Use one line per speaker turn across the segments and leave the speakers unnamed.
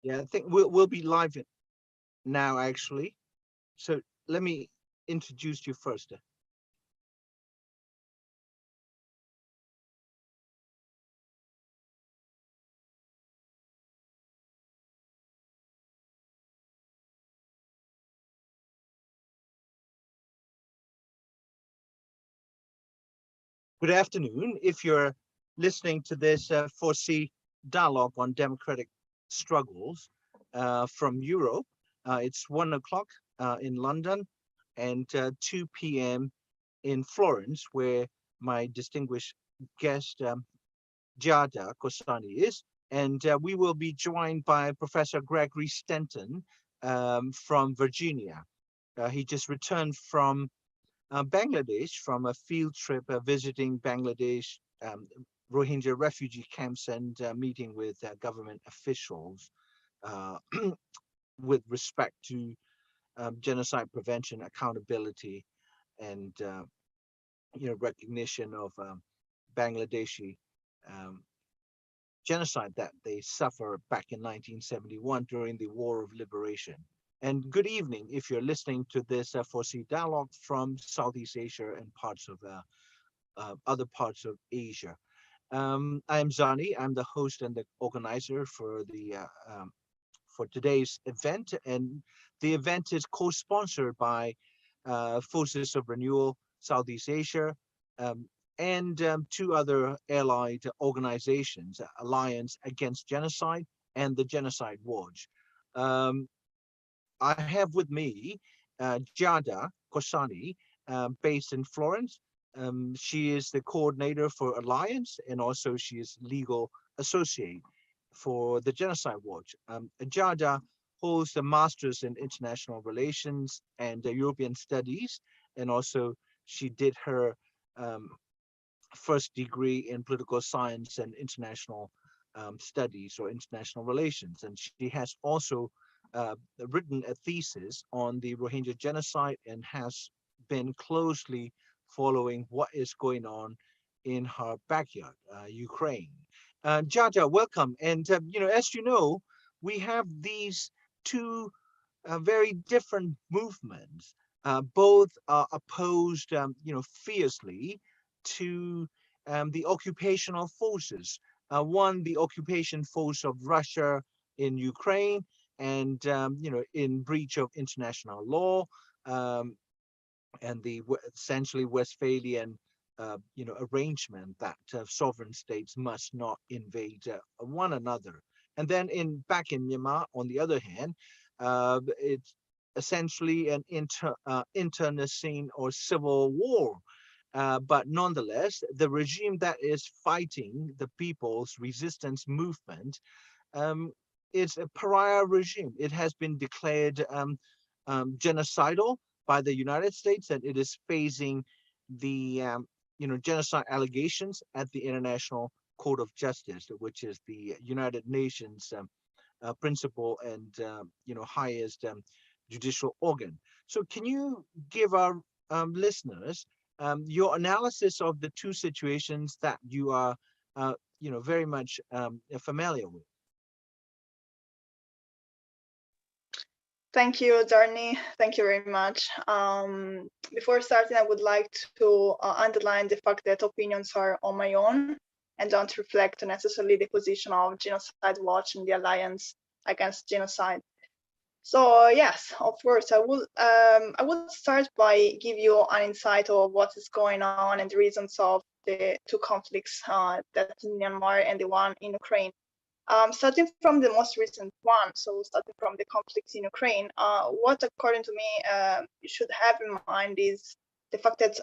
Yeah, I think we'll be live now, actually. So let me introduce you first. Good afternoon. If you're listening to this FORSEA Dialogue on Democratic Struggles from Europe, it's 1 o'clock in London and 2 p.m. in Florence, where my distinguished guest, Giada Corsoni, is. And we will be joined by Professor Gregory Stanton from Virginia. He just returned from Bangladesh from a field trip visiting Bangladesh Rohingya refugee camps and meeting with government officials with respect to genocide prevention, accountability, and recognition of Bangladeshi genocide that they suffered back in 1971 during the War of Liberation. And good evening if you're listening to this FORSEA Dialogue from Southeast Asia and parts of other parts of Asia. I am Zarni. I'm the host and the organizer for for today's event, and the event is co-sponsored by Forces of Renewal Southeast Asia and two other allied organizations, Alliance Against Genocide and the Genocide Watch. I have with me Giada Corsoni, based in Florence. She is the coordinator for Alliance, and also she is legal associate for the Genocide Watch. Giada holds a master's in international relations and European studies, and also she did her first degree in political science and international studies or international relations. And she has also written a thesis on the Rohingya genocide and has been closely following what is going on in her backyard, Ukraine. Giada, welcome. And as you know, we have these two very different movements. Both are opposed, fiercely to the occupational forces. One, the occupation force of Russia in Ukraine, and in breach of international law, and the essentially Westphalian arrangement that sovereign states must not invade one another. And then back in Myanmar, on the other hand, it's essentially an internecine or civil war. But nonetheless, the regime that is fighting the people's resistance movement is a pariah regime. It has been declared genocidal by the United States, and it is facing the genocide allegations at the International Court of Justice, which is the United Nations principal and highest judicial organ. So, can you give our listeners your analysis of the two situations that you are, very much familiar with?
Thank you, Zarni. Thank you very much. Before starting, I would like to underline the fact that opinions are on my own and don't reflect necessarily the position of Genocide Watch and the Alliance Against Genocide. So yes, of course, I would start by give you an insight of what is going on and the reasons of the two conflicts, that's in Myanmar and the one in Ukraine. Starting from the most recent one, so starting from the conflicts in Ukraine, what according to me you should have in mind is the fact that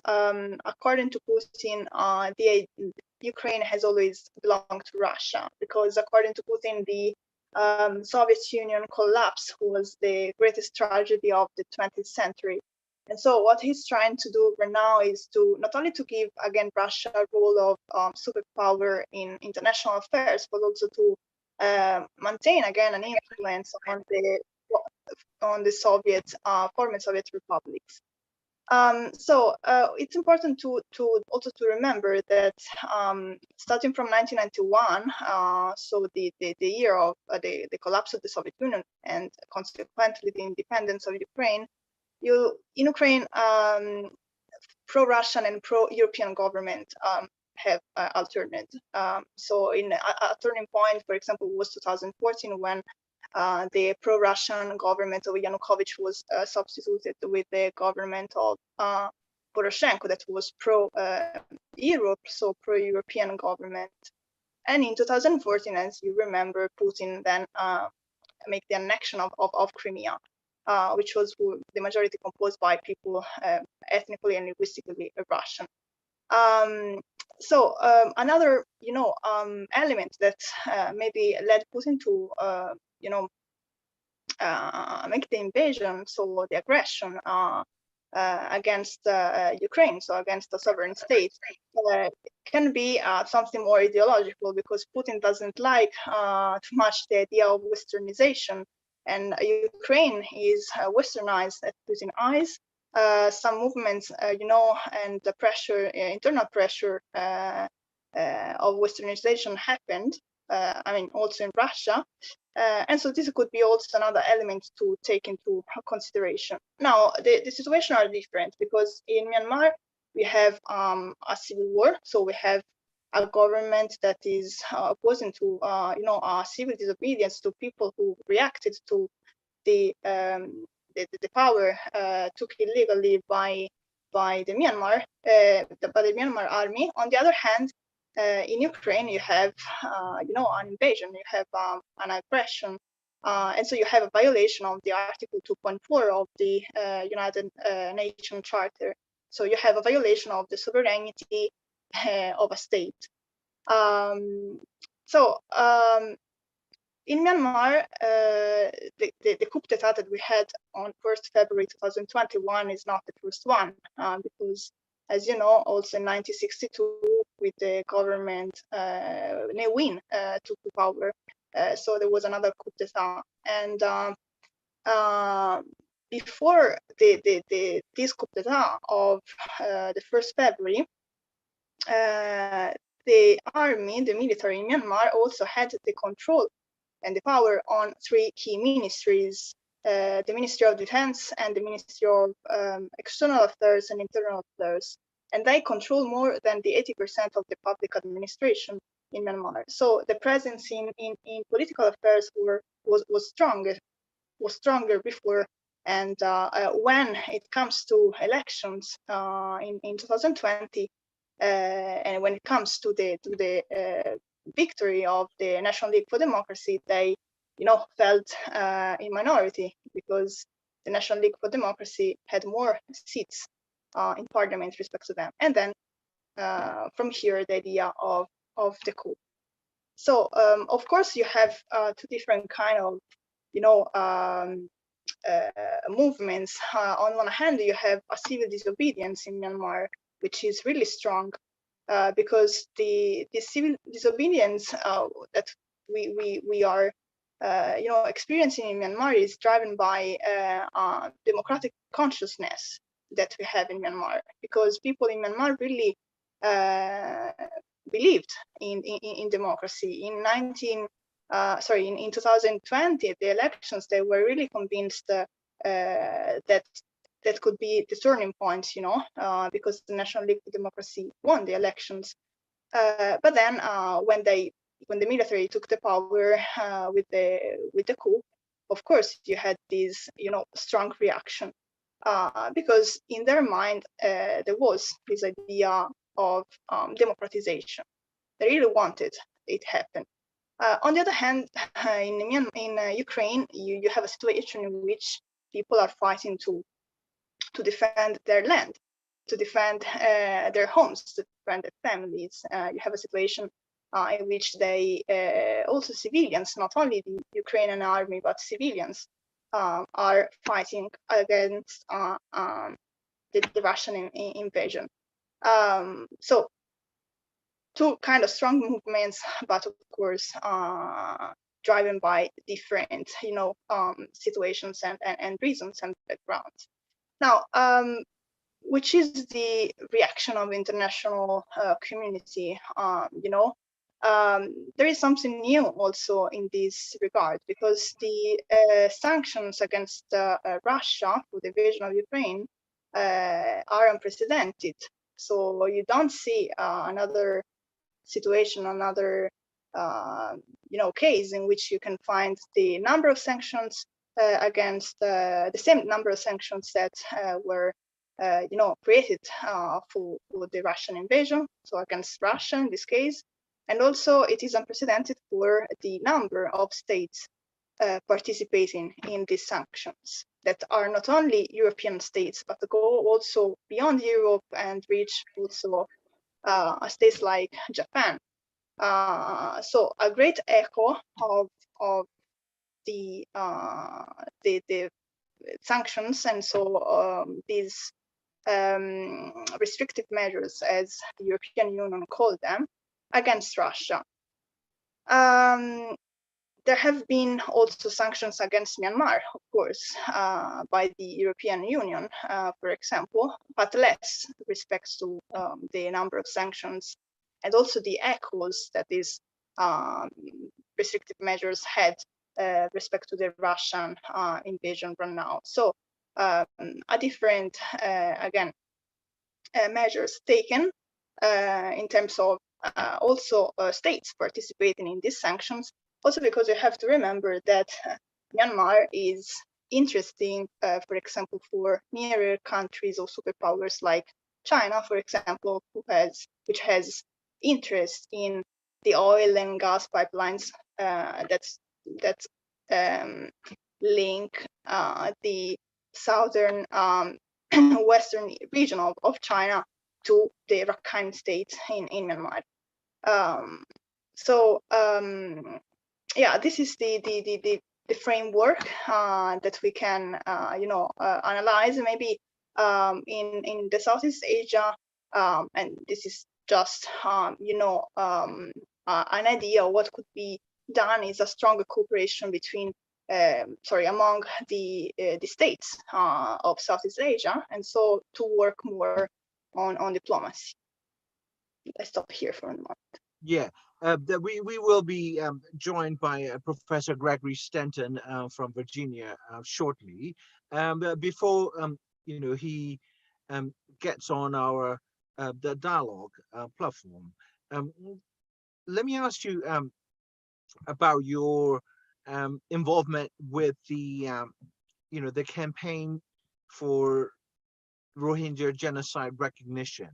according to Putin, the Ukraine has always belonged to Russia, because according to Putin, the Soviet Union collapse was the greatest tragedy of the 20th century. And so what he's trying to do right now is to not only to give again Russia a role of superpower in international affairs, but also to maintain again an influence on the Soviet former Soviet republics. It's important to also to remember that starting from 1991, so the year of the collapse of the Soviet Union and consequently the independence of Ukraine, in Ukraine, pro-Russian and pro-European government have alternated. So a turning point, for example, was 2014 when the pro-Russian government of Yanukovych was substituted with the government of Poroshenko that was pro-Europe, so pro-European government. And in 2014, as you remember, Putin then made the annexion of Crimea, which was the majority composed by people ethnically and linguistically Russian. Another, element that maybe led Putin to, make the invasion, so the aggression against Ukraine, so against the sovereign state, can be something more ideological, because Putin doesn't like too much the idea of Westernization, and Ukraine is Westernized at Putin's eyes. Some movements, and the pressure, internal pressure of Westernization happened. Also in Russia. And so this could be also another element to take into consideration. Now, the situation are different, because in Myanmar, we have a civil war. So we have a government that is opposing to, civil disobedience to people who reacted to the power took illegally by the Myanmar, by the Myanmar army. On the other hand, in Ukraine, you have, an invasion, you have an aggression, and so you have a violation of the Article 2.4 of the United Nations Charter. So you have a violation of the sovereignty of a state. In Myanmar, the coup d'etat that we had on 1st February 2021 is not the first one, because, as you know, also in 1962, with the government, Ne Win took the power. So there was another coup d'etat. And before this coup d'etat of the 1st February, the army, the military in Myanmar also had the control and the power on 3 key ministries, the Ministry of Defense and the Ministry of External Affairs and Internal Affairs. And they control more than the 80% of the public administration in Myanmar. So the presence in political affairs was stronger before. And when it comes to elections in 2020, and when it comes to the victory of the National League for Democracy, they, felt in minority, because the National League for Democracy had more seats in parliament with respect to them. And then from here, the idea of the coup. So of course, you have 2 different kind of, movements. On one hand, you have a civil disobedience in Myanmar, which is really strong. Because the civil disobedience that we are experiencing in Myanmar is driven by democratic consciousness that we have in Myanmar, because people in Myanmar really believed in democracy. In 2020, the elections, they were really convinced that could be the turning point, because the National League for Democracy won the elections. But then when the military took the power with the coup, of course, you had this, strong reaction, because in their mind, there was this idea of democratization. They really wanted it happen. On the other hand, in Ukraine, you have a situation in which people are fighting to defend their land, to defend their homes, to defend their families. You have a situation in which they, also civilians, not only the Ukrainian army, but civilians are fighting against the Russian invasion. So 2 kind of strong movements, but of course, driven by different, situations and reasons and backgrounds. Now, which is the reaction of international community. There is something new also in this regard, because the sanctions against Russia for the invasion of Ukraine are unprecedented. So you don't see another situation, another case in which you can find the number of sanctions against the same number of sanctions that were created for the Russian invasion, so against Russia in this case. And also it is unprecedented for the number of states participating in these sanctions that are not only European states, but go also beyond Europe and reach also states like Japan. So a great echo of the sanctions, and so these restrictive measures, as the European Union called them, against Russia. There have been also sanctions against Myanmar, of course, by the European Union, for example, but less with respect to the number of sanctions and also the echoes that these restrictive measures had respect to the Russian invasion right now. So a different, again, measures taken in terms of also states participating in these sanctions. Also, because you have to remember that Myanmar is interesting, for example, for nearer countries or superpowers like China, for example, which has interest in the oil and gas pipelines that link the southern western region of China to the Rakhine state in Myanmar. Yeah, this is the framework that we can analyze maybe in the Southeast Asia, and this is just an idea of what could be done is a stronger cooperation between among the states of Southeast Asia, and so to work more on diplomacy. I stop here for a moment.
Yeah, we will be joined by Professor Gregory Stanton from Virginia shortly. But before he gets on our the dialogue platform, let me ask you about your involvement with the the campaign for Rohingya genocide recognition.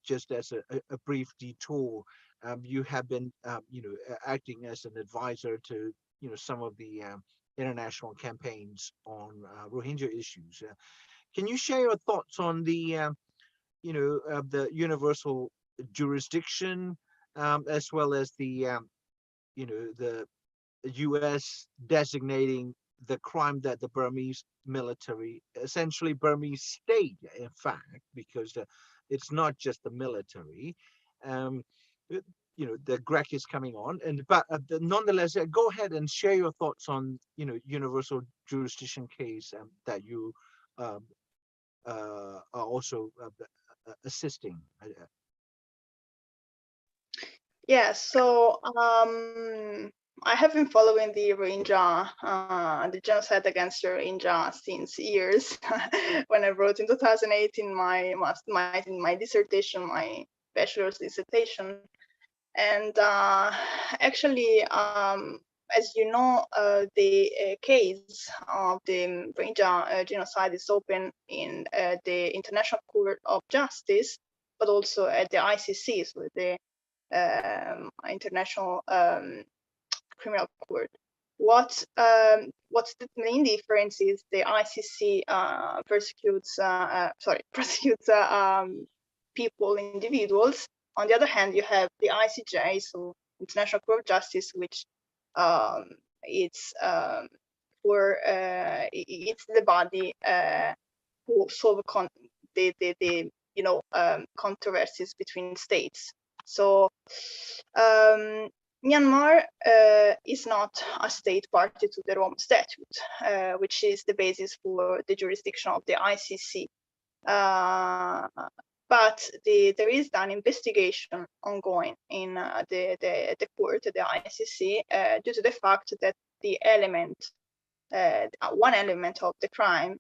Just as a brief detour, you have been acting as an advisor to some of the international campaigns on Rohingya issues. Can you share your thoughts on the the universal jurisdiction, as well as the the U.S. designating the crime that the Burmese military, essentially Burmese state, in fact, because it's not just the military. The GREC is coming on, but nonetheless, go ahead and share your thoughts on universal jurisdiction case that you are also assisting.
Yeah, so I have been following the Rohingya, the genocide against the Rohingya since years. When I wrote in 2018 my dissertation, my bachelor's dissertation, and actually, as you know, the case of the Rohingya genocide is open in the International Court of Justice, but also at the ICC, so the International Criminal Court. What's the main difference is the ICC prosecutes people, individuals. On the other hand, you have the ICJ, so International Court of Justice, which it's the body who solve the controversies between states. So Myanmar is not a state party to the Rome Statute, which is the basis for the jurisdiction of the ICC. But there is an investigation ongoing in the court, the ICC, due to the fact that one element of the crime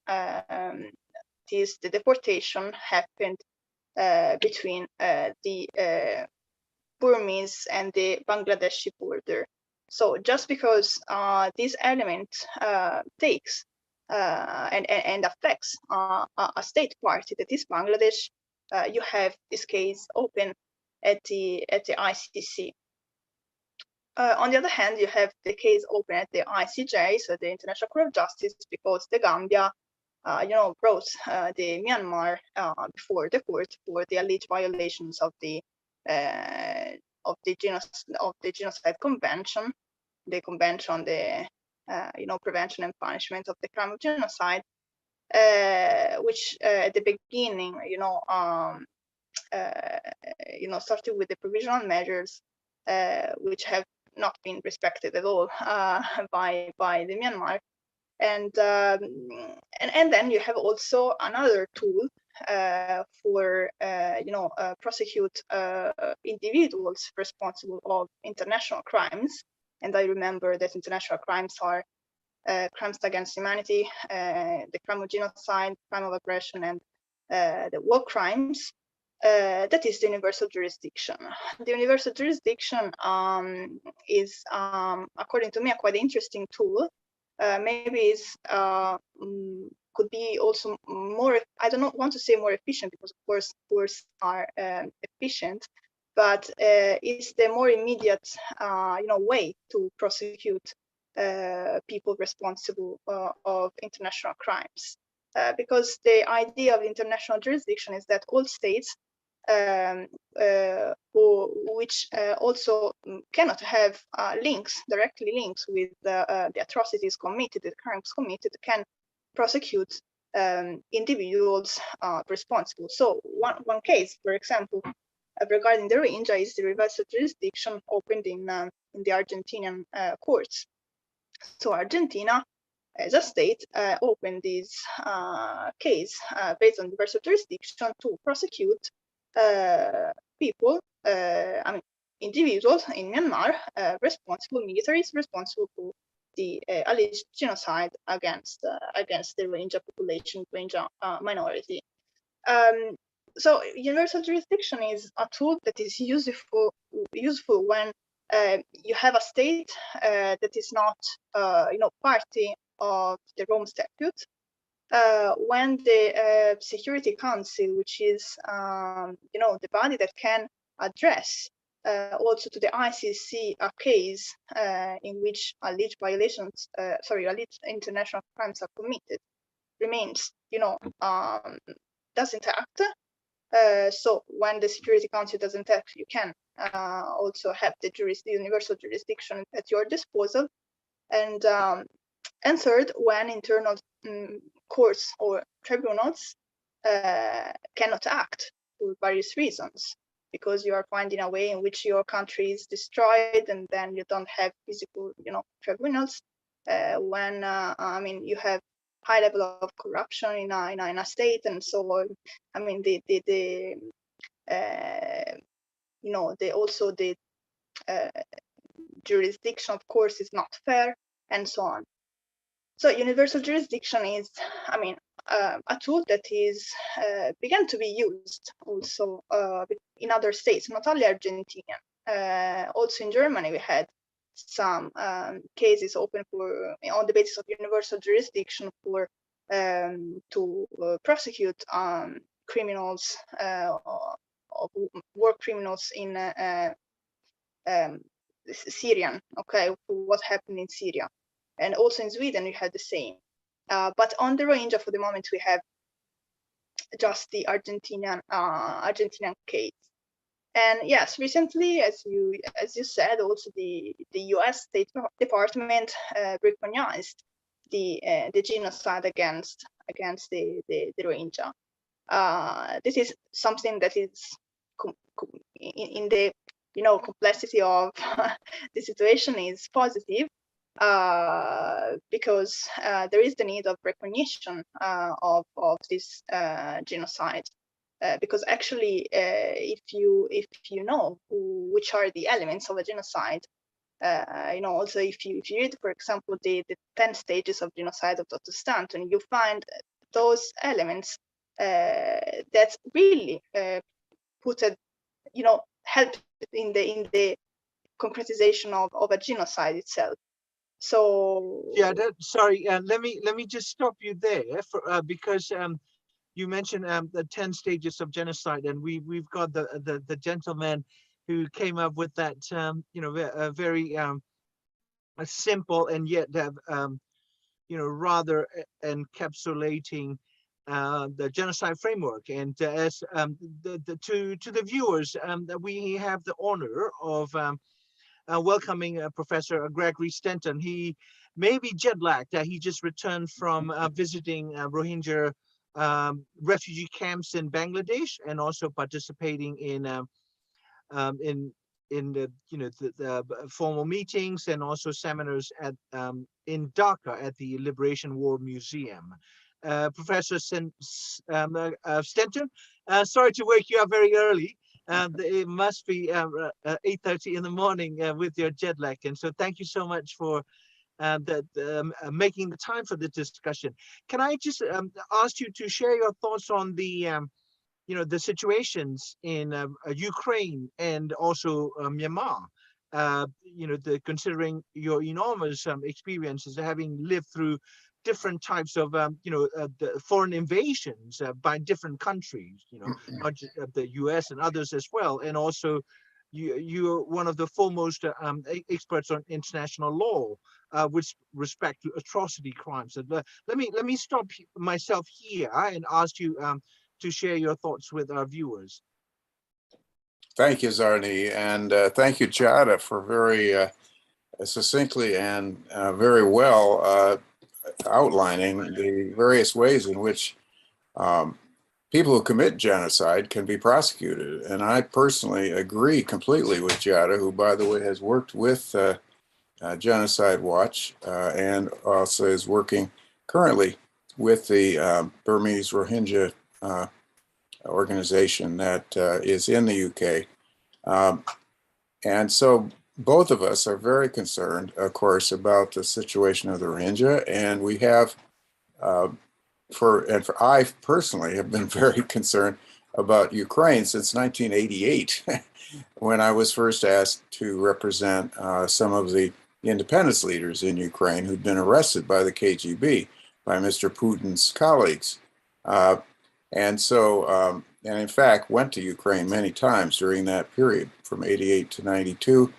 is the deportation happened between the Burmese and the Bangladeshi border. So just because this element takes and affects a state party that is Bangladesh, you have this case open at the ICC. On the other hand, you have the case open at the ICJ, so the International Court of Justice, because the Gambia, brought the Myanmar before the court for the alleged violations of the Genocide Convention, the Convention on the Prevention and Punishment of the Crime of Genocide, which at the beginning, started with the provisional measures, which have not been respected at all by the Myanmar, and then you have also another tool for prosecute individuals responsible of international crimes. And I remember that international crimes are crimes against humanity, the crime of genocide, crime of aggression, and the war crimes. That is the universal jurisdiction. The universal jurisdiction is, according to me, a quite interesting tool. Maybe is could be also more. I don't want to say more efficient, because of course courts are efficient, but it's the more immediate, way to prosecute people responsible of international crimes. Because the idea of international jurisdiction is that all states which also cannot have directly links with the atrocities committed, the crimes committed, can prosecute individuals responsible. So one case, for example, regarding the Rohingya, is the reversal jurisdiction opened in the Argentinian courts. So Argentina, as a state, opened this case based on universal jurisdiction to prosecute people, individuals in Myanmar, militaries responsible for the alleged genocide against the Rohingya population, Rohingya minority. So universal jurisdiction is a tool that is useful when you have a state that is not, party of the Rome Statute. When the Security Council, which is, the body that can address also to the ICC a case in which alleged international crimes are committed, remains, doesn't act. So when the Security Council doesn't act, you can also have the universal jurisdiction at your disposal. And third, when internal courts or tribunals cannot act for various reasons, because you are finding a way in which your country is destroyed, and then you don't have physical, tribunals. When you have high level of corruption in a state, and so on. I mean, the jurisdiction, of course, is not fair, and so on. So universal jurisdiction is, a tool that is began to be used also in other states, not only Argentina. Also in Germany, we had some cases open on the basis of universal jurisdiction to prosecute criminals, war criminals in Syrian. Okay, what happened in Syria. And also in Sweden, we had the same. But on the Rohingya, for the moment, we have just the Argentinian case. And yes, recently, as you said, also the U.S. State Department recognized the genocide against the Rohingya. This is something that is in the complexity of the situation is positive. because there is the need of recognition of this genocide. Because actually, if you know which are the elements of a genocide, also if you read, for example, the 10 stages of genocide of Dr. Stanton, you find those elements that really put a, help in the concretization of a genocide itself. So
yeah, sorry, let me just stop you there because you mentioned the 10 stages of genocide, and we've got the gentleman who came up with that a very a simple and yet rather encapsulating the genocide framework. And as to the viewers, that we have the honor of welcoming Professor Gregory Stanton. He may be jet lagged. He just returned from visiting Rohingya refugee camps in Bangladesh, and also participating in the the formal meetings and also seminars at in Dhaka at the Liberation War Museum. Professor Stenton, sorry to wake you up very early. It must be 8:30 in the morning with your jet lag, and so thank you so much for making the time for the discussion. Can I just ask you to share your thoughts on the the situations in Ukraine and also Myanmar? Considering your enormous experiences having lived through different types of the foreign invasions by different countries, not just the US and others as well, and also you're one of the foremost experts on international law with respect to atrocity crimes. And let me stop myself here and ask you to share your thoughts with our viewers.
Thank you, Zarni, and thank you, Giada, for very succinctly and very well outlining the various ways in which people who commit genocide can be prosecuted. And I personally agree completely with Giada, who, by the way, has worked with Genocide Watch and also is working currently with the Burmese Rohingya organization that is in the UK. And so both of us are very concerned, of course, about the situation of the Rohingya, and we have, I personally have been very concerned about Ukraine since 1988, when I was first asked to represent some of the independence leaders in Ukraine who'd been arrested by the KGB, by Mr. Putin's colleagues. And in fact, went to Ukraine many times during that period, from 88 to 92,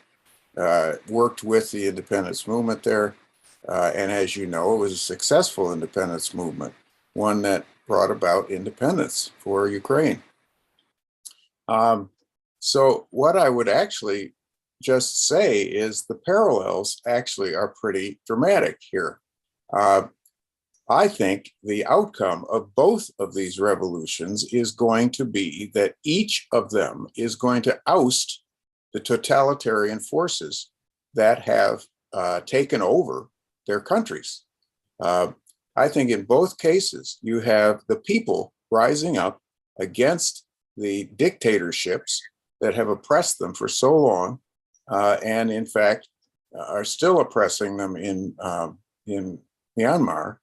worked with the independence movement there. And as you know, it was a successful independence movement, one that brought about independence for Ukraine. So what I would actually just say is the parallels actually are pretty dramatic here. I think the outcome of both of these revolutions is going to be that each of them is going to oust the totalitarian forces that have taken over their countries. I think in both cases, you have the people rising up against the dictatorships that have oppressed them for so long, and in fact are still oppressing them in Myanmar,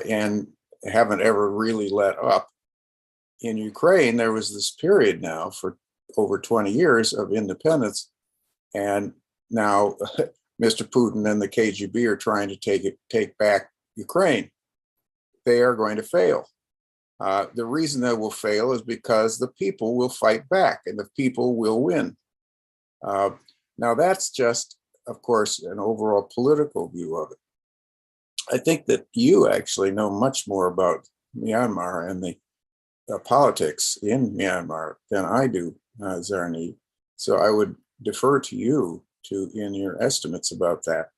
and haven't ever really let up. In Ukraine, there was this period now for over 20 years of independence, and now Mr. Putin and the KGB are trying to take back Ukraine. They are going to fail. The reason they will fail is because the people will fight back and the people will win. Now that's just, of course, an overall political view of it. I think that you actually know much more about Myanmar and the politics in Myanmar than I do, Zarni. So I would defer to you in your estimates about that.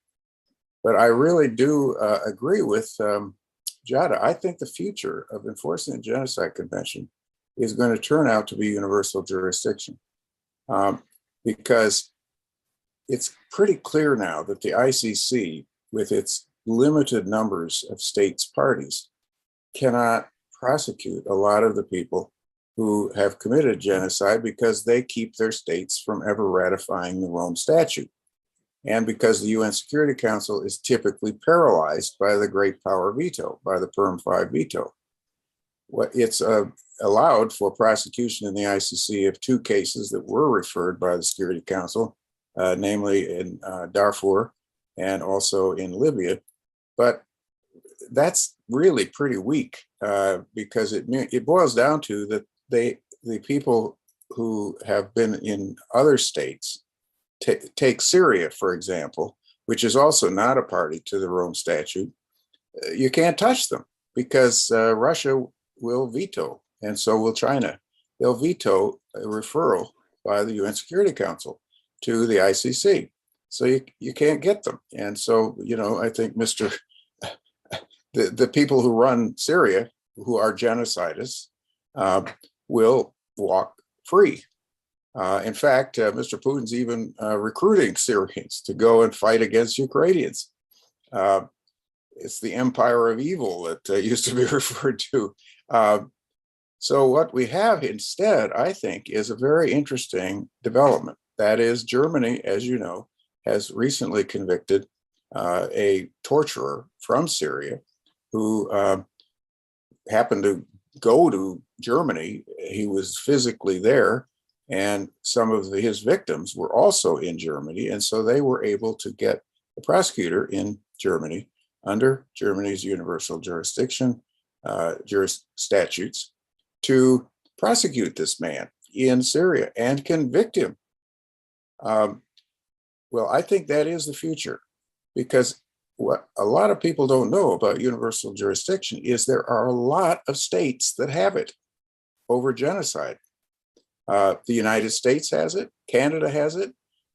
But I really do agree with Giada. I think the future of enforcing the Genocide Convention is going to turn out to be universal jurisdiction, because it's pretty clear now that the ICC with its limited numbers of states parties, cannot prosecute a lot of the people who have committed genocide because they keep their states from ever ratifying the Rome Statute. And because the UN Security Council is typically paralyzed by the great power veto, by the Perm 5 veto. It's allowed for prosecution in the ICC of two cases that were referred by the Security Council, namely in Darfur and also in Libya. But that's really pretty weak because it boils down to that the people who have been in other states, take Syria, for example, which is also not a party to the Rome Statute, you can't touch them because Russia will veto, and so will China. They'll veto a referral by the UN Security Council to the ICC. So you can't get them. And so, I think the people who run Syria, who are genocidists, will walk free. In fact, Mr. Putin's even recruiting Syrians to go and fight against Ukrainians. It's the empire of evil that used to be referred to. So what we have instead, I think, is a very interesting development. That is, Germany, as you know, has recently convicted a torturer from Syria who happened to go to Germany. He was physically there, and some of his victims were also in Germany. And so they were able to get the prosecutor in Germany under Germany's universal jurisdiction statutes to prosecute this man in Syria and convict him. Well, I think that is the future, because what a lot of people don't know about universal jurisdiction is there are a lot of states that have it over genocide. The United States has it, Canada has it,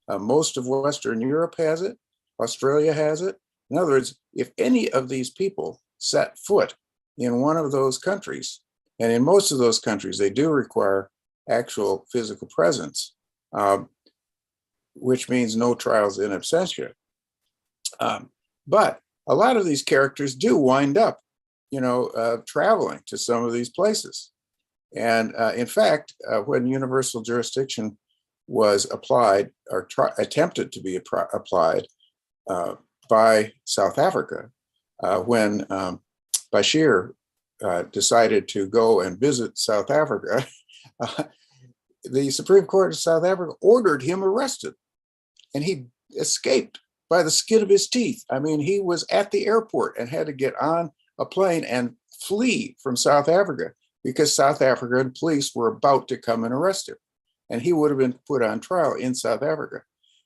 most of Western Europe has it, Australia has it. In other words, if any of these people set foot in one of those countries, and in most of those countries, they do require actual physical presence, which means no trials in absentia. But a lot of these characters do wind up, traveling to some of these places. And in fact, when universal jurisdiction was applied or attempted to be applied by South Africa, when Bashir decided to go and visit South Africa, the Supreme Court of South Africa ordered him arrested, and he escaped by the skin of his teeth. I mean, he was at the airport and had to get on a plane and flee from South Africa because South African police were about to come and arrest him, and he would have been put on trial in South Africa.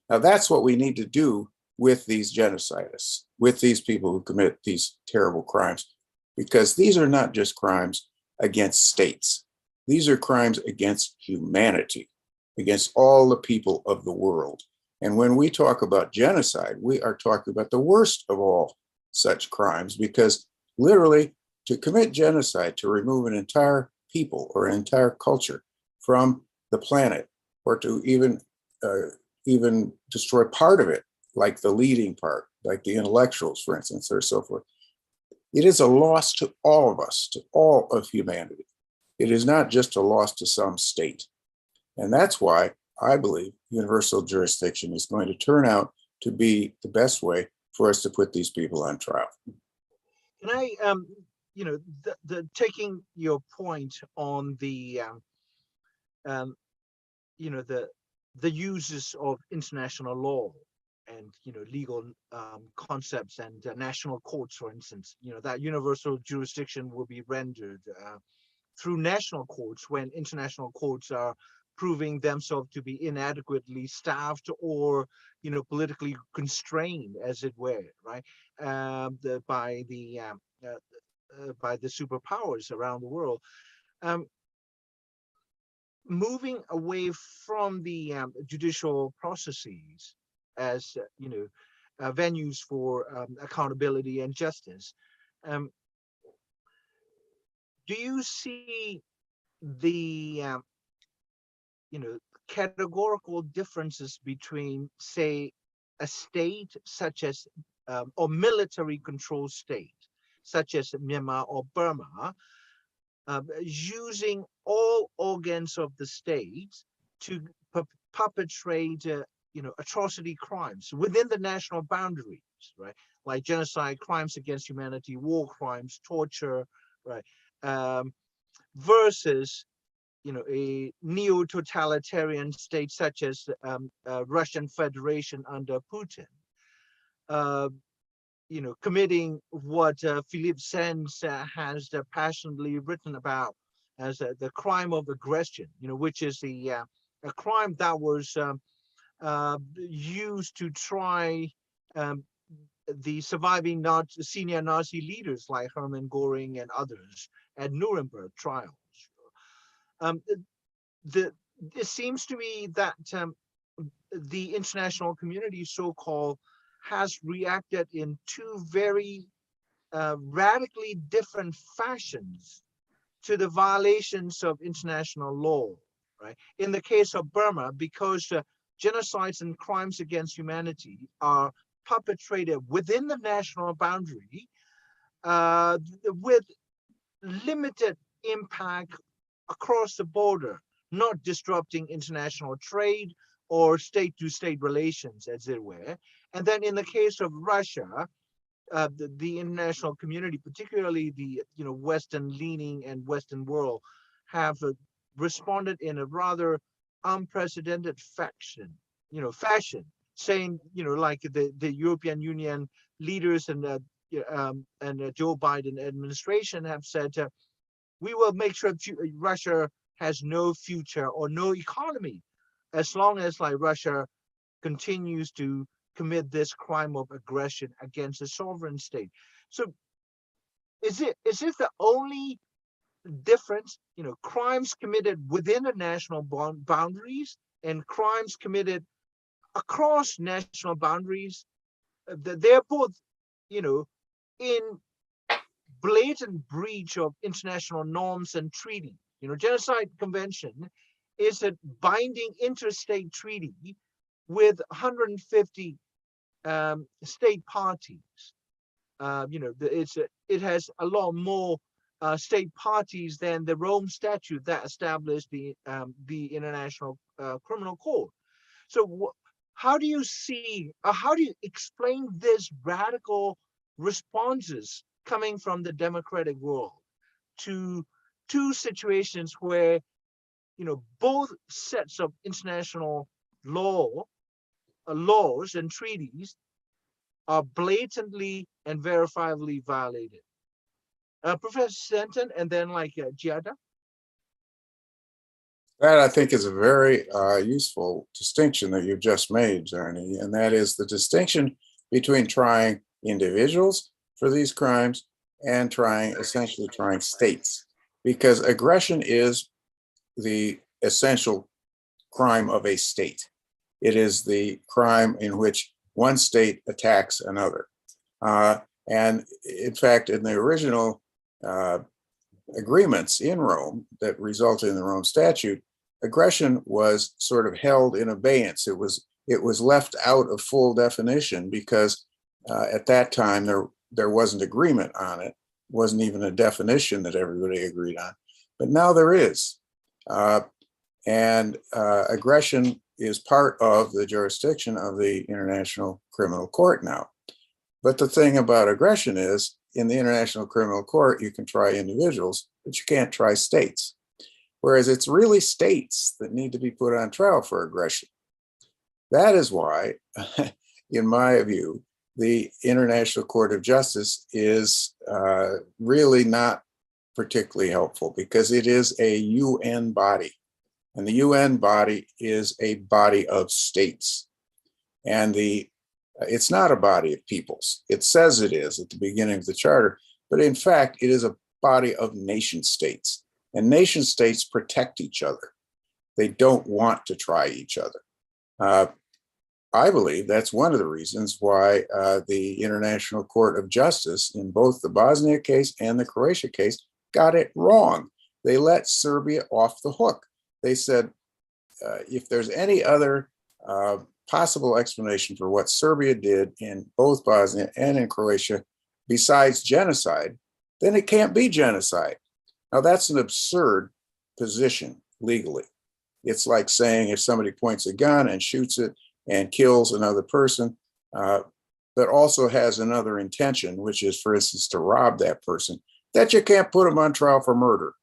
Now, that's what we need to do with these genocidists, with these people who commit these terrible crimes, because these are not just crimes against states. These are crimes against humanity, against all the people of the world. And when we talk about genocide, we are talking about the worst of all such crimes, because literally to commit genocide, to remove an entire people or an entire culture from the planet, or to even destroy part of it, like the leading part, like the intellectuals, for instance, or so forth, it is a loss to all of us, to all of humanity. It is not just a loss to some state. And that's why I believe universal jurisdiction is going to turn out to be the best way for us to put these people on trial.
Can I, taking your point on the, the uses of international law and, legal concepts and national courts, for instance, that universal jurisdiction will be rendered through national courts when international courts are proving themselves to be inadequately staffed or, politically constrained, as it were, right, by the superpowers around the world. Moving away from the judicial processes as venues for accountability and justice, do you see the categorical differences between, say, a state such as or military controlled state, such as Myanmar or Burma, using all organs of the state to perpetrate, atrocity crimes within the national boundaries, right? Like genocide, crimes against humanity, war crimes, torture, right? Versus, a neo-totalitarian state such as Russian Federation under Putin, committing what Philippe Sands has passionately written about as the crime of aggression, which is a crime that was used to try the surviving senior Nazi leaders like Hermann Göring and others at Nuremberg trials. It seems to me that the international community, so-called, has reacted in two very radically different fashions to the violations of international law, right? In the case of Burma, because genocides and crimes against humanity are perpetrated within the national boundary with limited impact across the border, not disrupting international trade or state-to-state relations, as it were. And then in the case of Russia, the international community, particularly the Western-leaning and Western world, have responded in a rather unprecedented fashion, saying, like the European Union leaders and Joe Biden administration have said, we will make sure Russia has no future or no economy as long as Russia continues to commit this crime of aggression against a sovereign state. So is it the only difference, crimes committed within the national boundaries and crimes committed across national boundaries? They're both, in blatant breach of international norms and treaty. Genocide Convention is a binding interstate treaty with 150 state parties. It has a lot more state parties than the Rome Statute that established the International Criminal Court. So how do you see, how do you explain this radical responses coming from the democratic world to two situations where, both sets of international laws and treaties are blatantly and verifiably violated? Professor Stenton, and then Giada.
That, I think, is a very useful distinction that you've just made, Zarni, and that is the distinction between trying individuals for these crimes and essentially trying states, because aggression is the essential crime of a state. It is the crime in which one state attacks another. And in fact, in the original agreements in Rome that resulted in the Rome Statute, aggression was sort of held in abeyance. It was left out of full definition because at that time there wasn't agreement on it. Wasn't even a definition that everybody agreed on. But now there is. And aggression is part of the jurisdiction of the International Criminal Court now. But the thing about aggression is, in the International Criminal Court, you can try individuals, but you can't try states. Whereas it's really states that need to be put on trial for aggression. That is why, in my view, the International Court of Justice is really not particularly helpful, because it is a UN body. And the UN body is a body of states. And it's not a body of peoples. It says it is at the beginning of the charter, but in fact, it is a body of nation states. And nation states protect each other. They don't want to try each other. I believe that's one of the reasons why the International Court of Justice in both the Bosnia case and the Croatia case got it wrong. They let Serbia off the hook. They said, if there's any other possible explanation for what Serbia did in both Bosnia and in Croatia besides genocide, then it can't be genocide. Now, that's an absurd position legally. It's like saying if somebody points a gun and shoots it and kills another person, but also has another intention, which is, for instance, to rob that person, that you can't put them on trial for murder.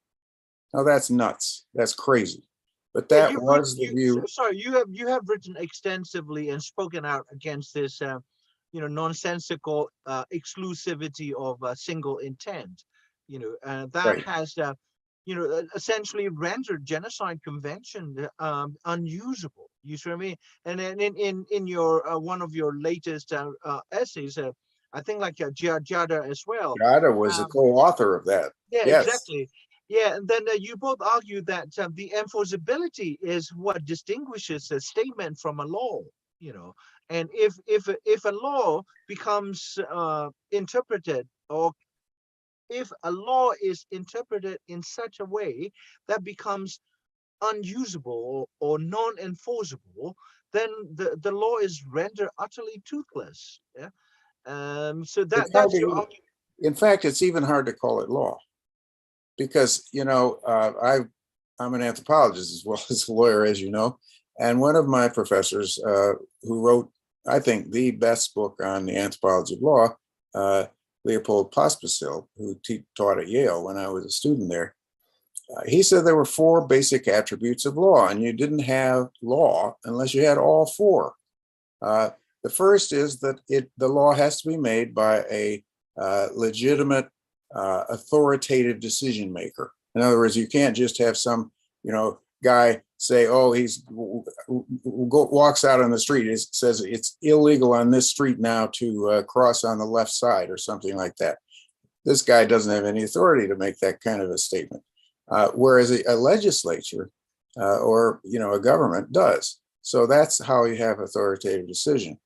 Now, that's nuts. That's crazy. But that was the view.
Sorry, you have written extensively and spoken out against this, nonsensical exclusivity of single intent. That
Right.
has, essentially rendered genocide convention unusable. You see what I mean? And then in your one of your latest essays, I think like Giada as well.
Giada was the co-author of that.
Yeah,
Yes.
exactly. Yeah, and then you both argue that the enforceability is what distinguishes a statement from a law. And if a law becomes interpreted, or if a law is interpreted in such a way that becomes unusable or non-enforceable, then the law is rendered utterly toothless. Yeah. So
It's hard
that's your
to,
argument.
in fact, it's even hard to call it law because, I'm an anthropologist as well as a lawyer, as you know. And one of my professors who wrote, I think, the best book on the anthropology of law, Leopold Pospisil, who taught at Yale when I was a student there, he said there were 4 basic attributes of law, and you didn't have law unless you had all 4. The first is that the law has to be made by a legitimate, authoritative decision maker. In other words, you can't just have some, guy say, "Oh, walks out on the street. It says it's illegal on this street now to cross on the left side," or something like that. This guy doesn't have any authority to make that kind of a statement, whereas a legislature or a government does. So that's how you have authoritative decision.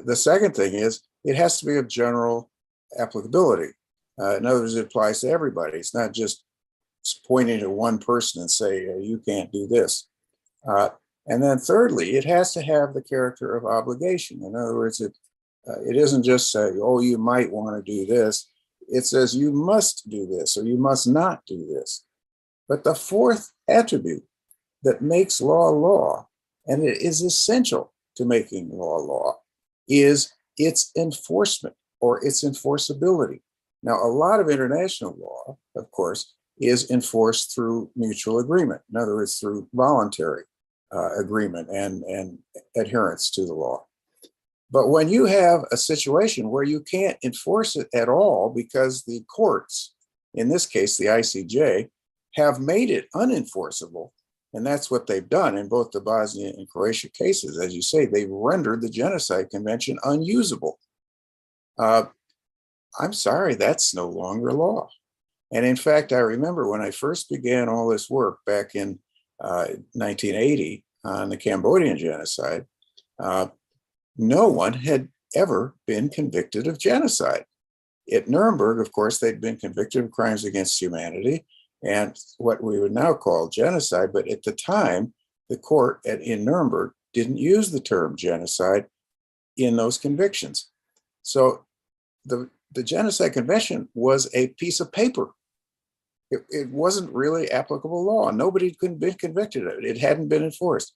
The second thing is it has to be of general applicability. In other words, it applies to everybody. It's not just pointing to one person and say, you can't do this. And then thirdly, it has to have the character of obligation. In other words, it isn't just say, "Oh, you might want to do this." It says you must do this or you must not do this. But the fourth attribute that makes law law, and it is essential to making law, is its enforcement or its enforceability. Now, a lot of international law, of course, is enforced through mutual agreement. In other words, through voluntary agreement and adherence to the law. But when you have a situation where you can't enforce it at all because the courts, in this case, the ICJ, have made it unenforceable, and that's what they've done in both the Bosnia and Croatia cases. As you say, they've rendered the Genocide Convention unusable. I'm sorry, that's no longer law. And in fact, I remember when I first began all this work back in 1980 on the Cambodian genocide, no one had ever been convicted of genocide. At Nuremberg, of course, they'd been convicted of crimes against humanity and what we would now call genocide. But at the time, the court in Nuremberg didn't use the term genocide in those convictions. So the Genocide Convention was a piece of paper. It wasn't really applicable law. Nobody could be convicted of it. It hadn't been enforced.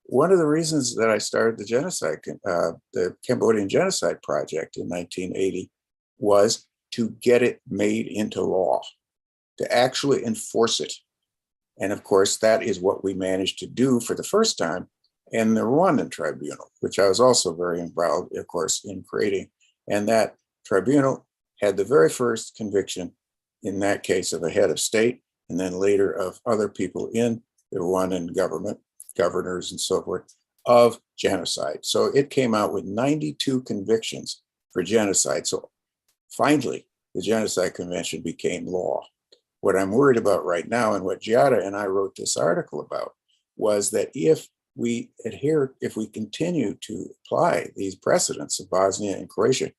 One of the reasons that I started the Cambodian Genocide Project in 1980 was to get it made into law, to actually enforce it. And of course, that is what we managed to do for the first time in the Rwandan Tribunal, which I was also very involved, of course, in creating. And that tribunal had the very first conviction, in that case, of a head of state, and then later of other people in the Rwandan government, governors and so forth, of genocide. So it came out with 92 convictions for genocide. So finally, the Genocide Convention became law. What I'm worried about right now, and what Giada and I wrote this article about, was that if we continue to apply these precedents of Bosnia and Croatia,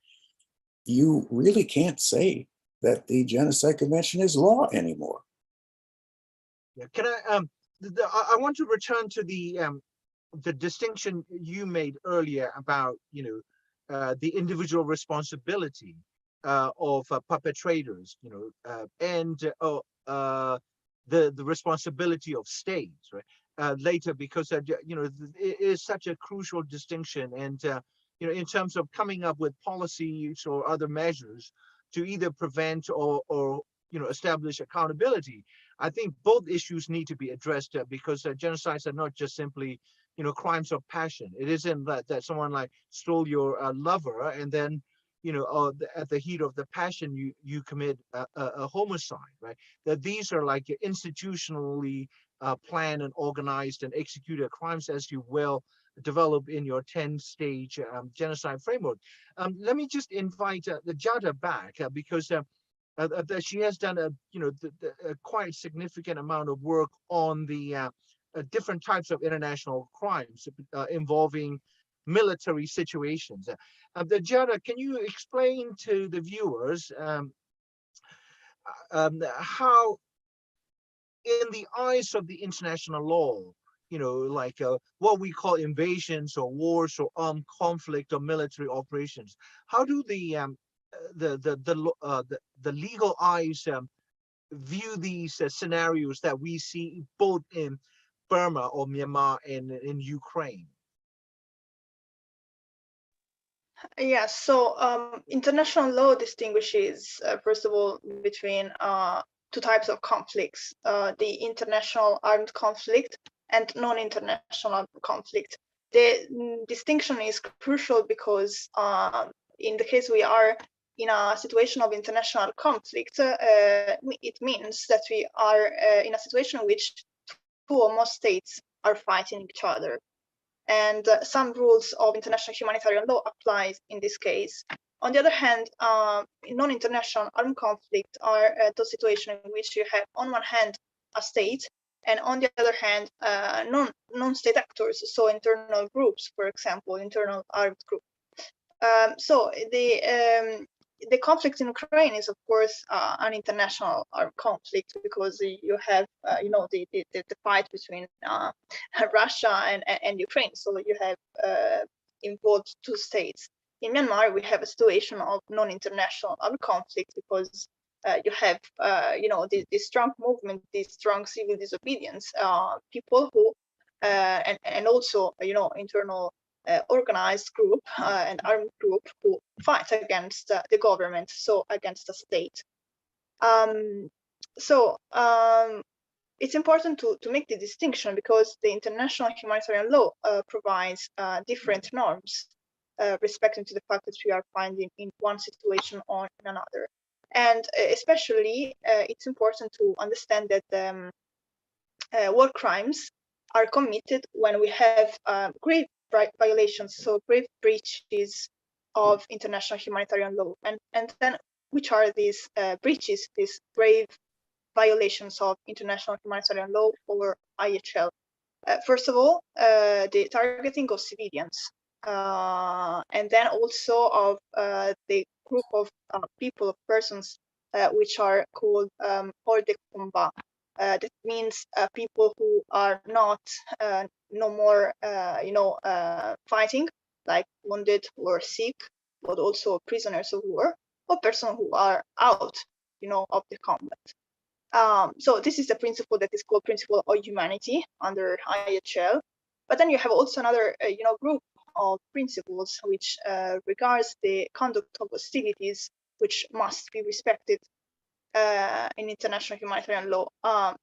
you really can't say that the Genocide Convention is law anymore.
Yeah. Can I want to return to the the distinction you made earlier about, the individual responsibility of perpetrators, and the responsibility of states, right? Later, because it is such a crucial distinction, and in terms of coming up with policies or other measures to either prevent or establish accountability. I think both issues need to be addressed because genocides are not just simply crimes of passion. It isn't that someone like stole your lover and then at the heat of the passion you commit a homicide, right? That these are like institutionally planned and organized and executed crimes, as you will develop in your 10-stage genocide framework. Let me just invite the Giada back because that she has done a quite significant amount of work on the different types of international crimes involving military situations. The Giada, can you explain to the viewers how, in the eyes of the international law, like what we call invasions or wars or armed conflict or military operations, how do the legal eyes view these scenarios that we see both in Burma or Myanmar and in Ukraine?
Yes, so international law distinguishes, first of all, between two types of conflicts, the international armed conflict and non-international armed conflict. The distinction is crucial because in the case we are in a situation of international conflict, it means that we are in a situation in which two or more states are fighting each other. And some rules of international humanitarian law applies in this case. On the other hand, non-international armed conflict are those situations in which you have, on one hand, a state, and on the other hand, non-state actors, so internal groups, for example, internal armed groups. So the conflict in Ukraine is, of course, an international armed conflict because you have, the fight between Russia and Ukraine. So you have involved two states. In Myanmar, we have a situation of non-international armed conflict because you have, the strong movement, the strong civil disobedience, people who, and also, internal organized group and armed group who fight against the government, so against the state. It's important to make the distinction because the international humanitarian law provides different norms respecting to the fact that we are finding in one situation or in another. And especially, it's important to understand that war crimes are committed when we have grave violations, so grave breaches of international humanitarian law. And then which are these breaches, these grave violations of international humanitarian law or IHL? First of all, the targeting of civilians, and then also of the group of people, of persons, which are called hors de combat. That means people who are not no more fighting, like wounded or sick, but also prisoners of war or persons who are out of the combat. So this is the principle that is called principle of humanity under IHL. But then you have also another group of principles which regards the conduct of hostilities, which must be respected in international humanitarian law.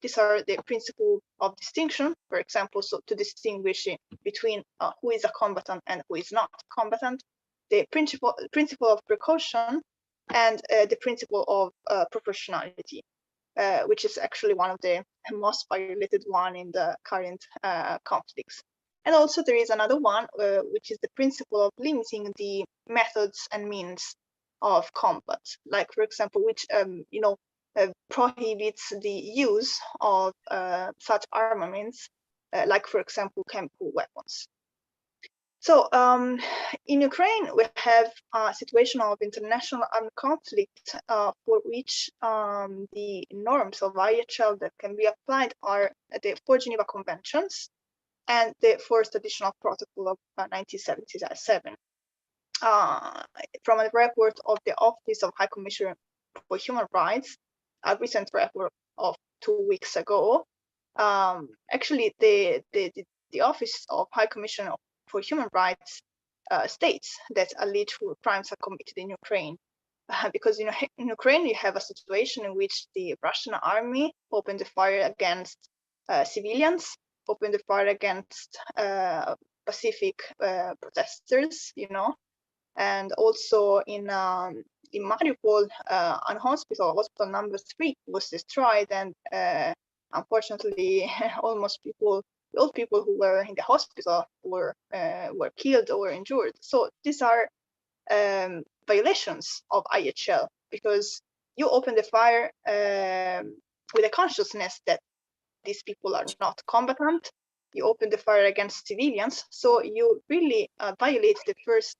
These are the principle of distinction, for example, so to distinguish between who is a combatant and who is not a combatant, the principle of precaution, and the principle of proportionality, which is actually one of the most violated one in the current conflicts. And also there is another one, which is the principle of limiting the methods and means of combat, like, for example, which prohibits the use of such armaments, like, for example, chemical weapons. So in Ukraine, we have a situation of international armed conflict for which the norms of IHL that can be applied are the 4 Geneva Conventions, and the first additional protocol of 1977. From a report of the Office of High Commissioner for Human Rights, a recent report of 2 weeks ago, actually the Office of High Commissioner for Human Rights states that alleged war crimes are committed in Ukraine. Because in Ukraine you have a situation in which the Russian army opened the fire against civilians, opened the fire against Pacific protesters, and also in Mariupol, an hospital number 3 was destroyed, and unfortunately, almost all people who were in the hospital were killed or injured. So these are violations of IHL, because you open the fire with a consciousness that these people are not combatant. You open the fire against civilians, so you really violate the first,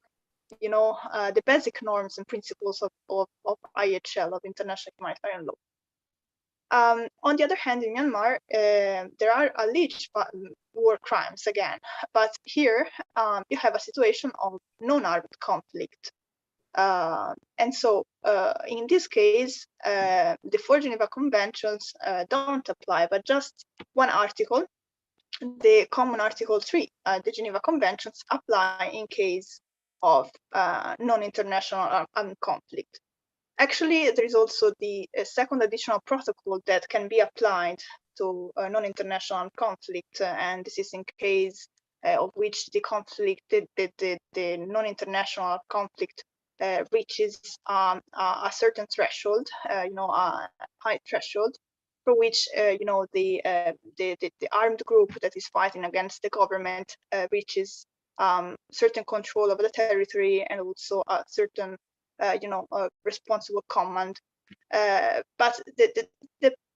the basic norms and principles of IHL, of international humanitarian law. On the other hand, in Myanmar, there are alleged war crimes again, but here you have a situation of non-armed conflict. And so in this case, the 4 Geneva Conventions don't apply, but just one article, the common Article 3, the Geneva Conventions apply in case of non-international armed conflict. Actually, there is also the second additional protocol that can be applied to non-international conflict, and this is in case of which the conflict, the non-international conflict reaches a certain threshold, a high threshold, for which the armed group that is fighting against the government reaches certain control of the territory, and also a certain responsible command. But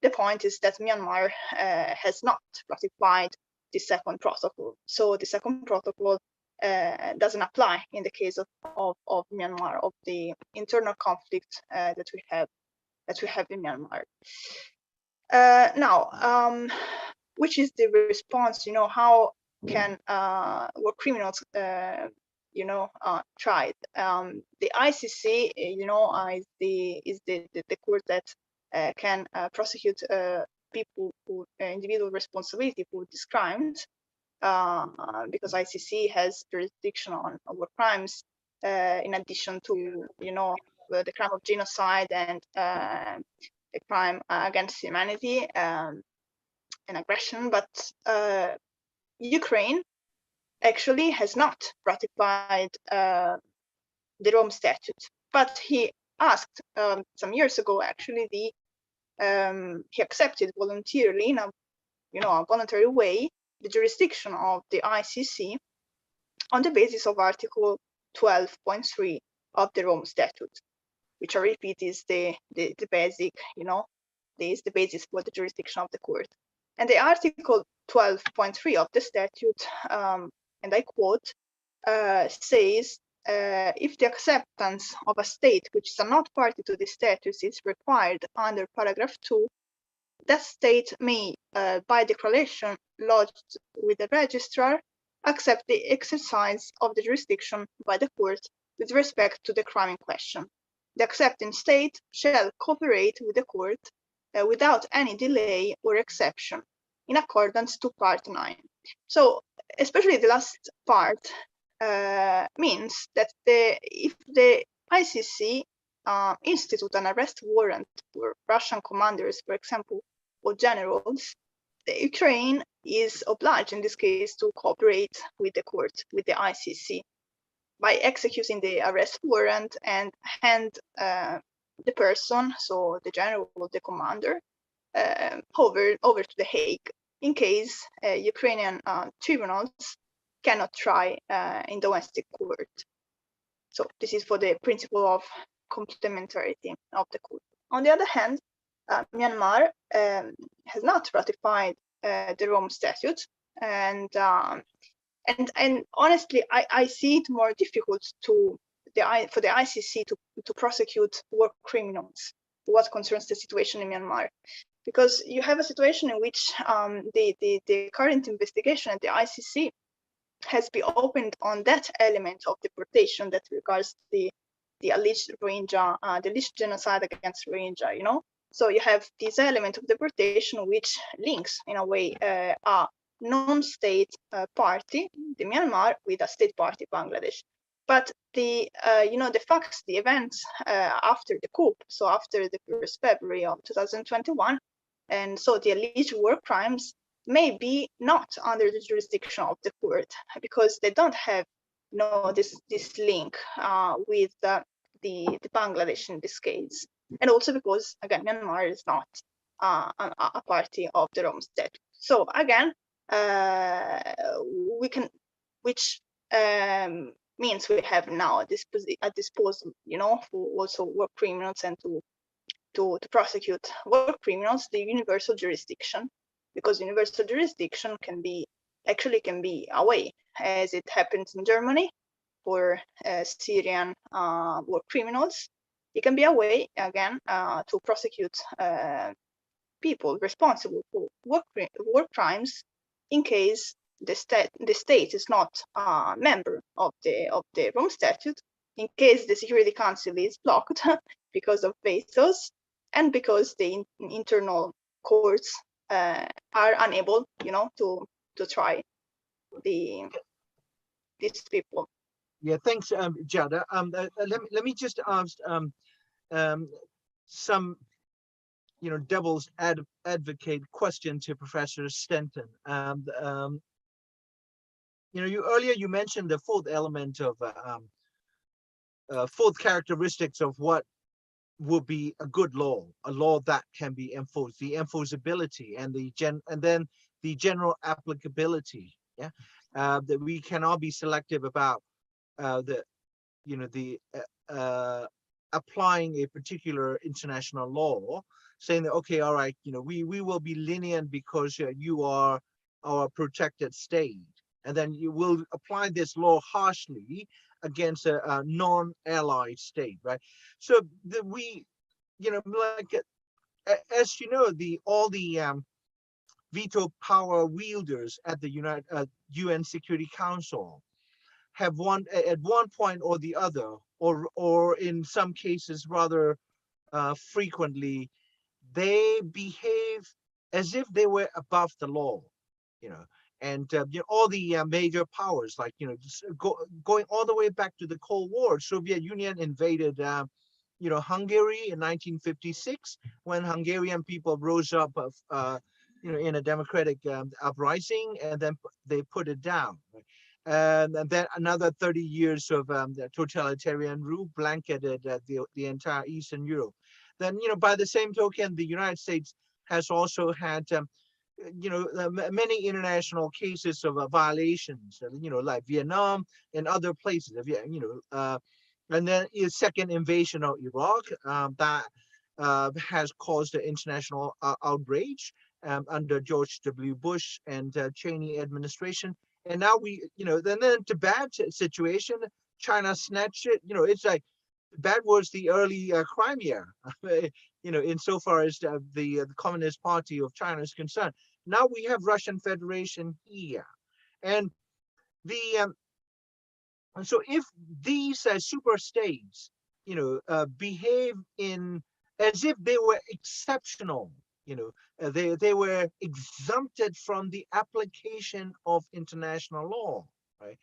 the point is that Myanmar has not ratified the second protocol. So the second protocol doesn't apply in the case of Myanmar, of the internal conflict that we have in Myanmar. Now, which is the response? How can war criminals tried? The ICC, is the court that can prosecute people who individual responsibility for these crimes, because ICC has jurisdiction on war crimes, in addition to the crime of genocide and the crime against humanity and aggression. But Ukraine actually has not ratified the Rome Statute, but he asked some years ago. Actually, he accepted voluntarily, in a voluntary way, the jurisdiction of the ICC on the basis of Article 12.3 of the Rome Statute, which I repeat is the basic, is the basis for the jurisdiction of the court. And the Article 12.3 of the statute, and I quote, says, if the acceptance of a state which is not party to the statute is required under paragraph 2, that state may, by declaration lodged with the registrar, accept the exercise of the jurisdiction by the court with respect to the crime in question. The accepting state shall cooperate with the court without any delay or exception, in accordance to Part 9. So, especially the last part means that if the ICC institute an arrest warrant for Russian commanders, for example, or generals, the Ukraine is obliged in this case to cooperate with the court, with the ICC, by executing the arrest warrant and hand the person, so the general or the commander, over to The Hague, in case Ukrainian tribunals cannot try in domestic court. So this is for the principle of complementarity of the court. On the other hand, Myanmar has not ratified the Rome Statute, and honestly, I see it more difficult for the ICC to prosecute war criminals, what concerns the situation in Myanmar, because you have a situation in which the current investigation at the ICC has been opened on that element of deportation that regards the alleged Rohingya, the alleged genocide against Rohingya, you know. So you have this element of deportation which links, in a way, a non-state party, the Myanmar, with a state party, Bangladesh. But the the facts, the events after the coup, so after the 1st February of 2021, and so the alleged war crimes may be not under the jurisdiction of the court because they don't have this link with the Bangladesh in this case, and also because again Myanmar is not a party of the Rome Statute. So again, we can, which means we have now a disposal, for also war criminals and to prosecute war criminals, the universal jurisdiction, because universal jurisdiction can be a way, as it happens in Germany for Syrian war criminals. It can be a way again to prosecute people responsible for war crimes in case the state is not a member of the Rome Statute, in case the Security Council is blocked because of vetoes, and because the internal courts are unable, to try these people.
Yeah, thanks, Giada. Let me just ask some, devil's advocate question to Professor Stenton. Earlier you mentioned the fourth element of fourth characteristics of what would be a good law, a law that can be enforced, the enforceability and then the general applicability. Yeah, that we cannot be selective about applying a particular international law, saying that, okay, all right, we will be lenient because you are our protected state, and then you will apply this law harshly against a non-allied state, right? So as you know, all the veto power wielders at the UN Security Council have at one point or the other, or in some cases rather frequently, they behave as if they were above the law, and all the major powers, like going all the way back to the Cold War. Soviet Union invaded Hungary in 1956 when Hungarian people rose up in a democratic uprising, and then they put it down. And then another 30 years of the totalitarian rule blanketed the entire Eastern Europe. Then, by the same token, the United States has also had, many international cases of violations, like Vietnam and other places. And then the second invasion of Iraq that has caused an international outrage under George W. Bush and Cheney administration. And now then the Tibet situation, China snatched it. It's like Tibet was the early Crimea, insofar as the Communist Party of China is concerned. Now we have Russian Federation here, and so if these super states, behave as if they were exceptional, they were exempted from the application of international law, right?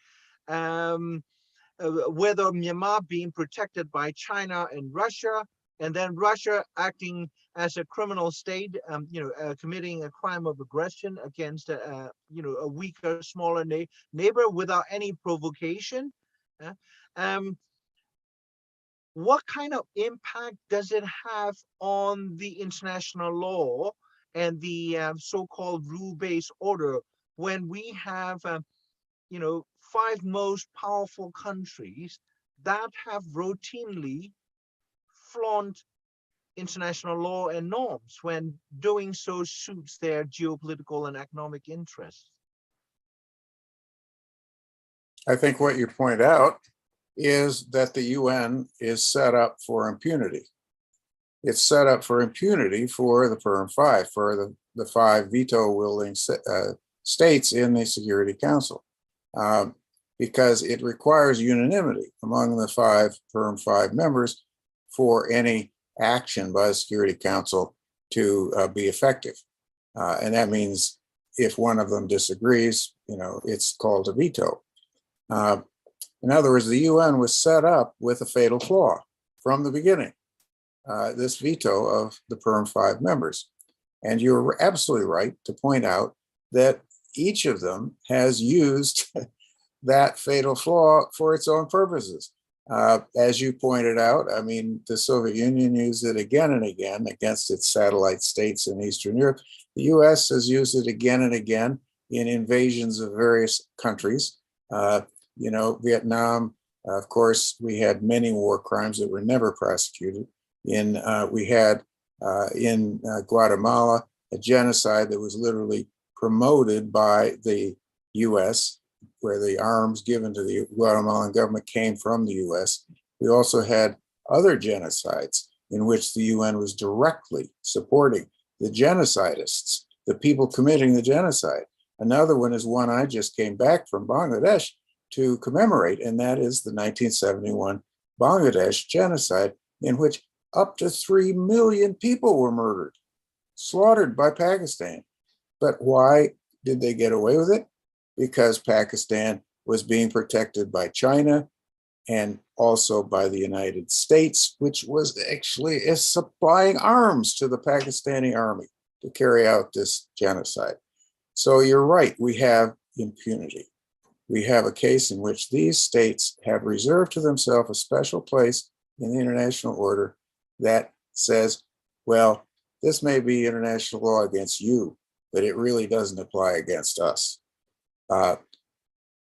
Whether Myanmar being protected by China and Russia, and then Russia acting as a criminal state, committing a crime of aggression against a weaker, smaller neighbor without any provocation. What kind of impact does it have on the international law and the so-called rule-based order when we have, 5 most powerful countries that have routinely flaunt international law and norms when doing so suits their geopolitical and economic interests?
I think what you point out is that the UN is set up for impunity. it's set up for impunity for the Perm Five, for the five veto-wielding states in the Security Council, because it requires unanimity among the five Perm Five members for any action by the Security Council to be effective. And that means if one of them disagrees, it's called a veto. In other words, the UN was set up with a fatal flaw from the beginning, this veto of the Perm Five members. And you're absolutely right to point out that each of them has used that fatal flaw for its own purposes. As you pointed out, I mean, the Soviet Union used it again and again against its satellite states in Eastern Europe. The US has used it again and again in invasions of various countries. Vietnam, of course, we had many war crimes that were never prosecuted. We had in Guatemala a genocide that was literally promoted by the US, where the arms given to the Guatemalan government came from the US. We also had other genocides in which the UN was directly supporting the genocidists, the people committing the genocide. Another one is one I just came back from Bangladesh to commemorate, and that is the 1971 Bangladesh genocide, in which up to 3 million people were murdered, slaughtered by Pakistan. But why did they get away with it? Because Pakistan was being protected by China and also by the United States, which was actually supplying arms to the Pakistani army to carry out this genocide. So you're right, we have impunity. We have a case in which these states have reserved to themselves a special place in the international order that says, well, this may be international law against you, but it really doesn't apply against us. I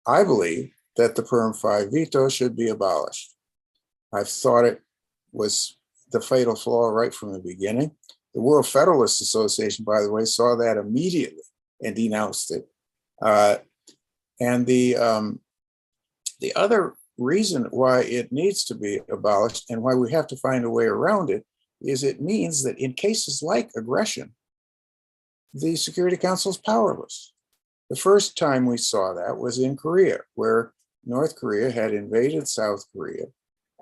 believe that the Perm Five veto should be abolished. I've thought it was the fatal flaw right from the beginning. The World Federalist Association, by the way, saw that immediately and denounced it. And the other reason why it needs to be abolished and why we have to find a way around it is it means that in cases like aggression, the Security Council is powerless. The first time we saw that was in Korea, where North Korea had invaded South Korea,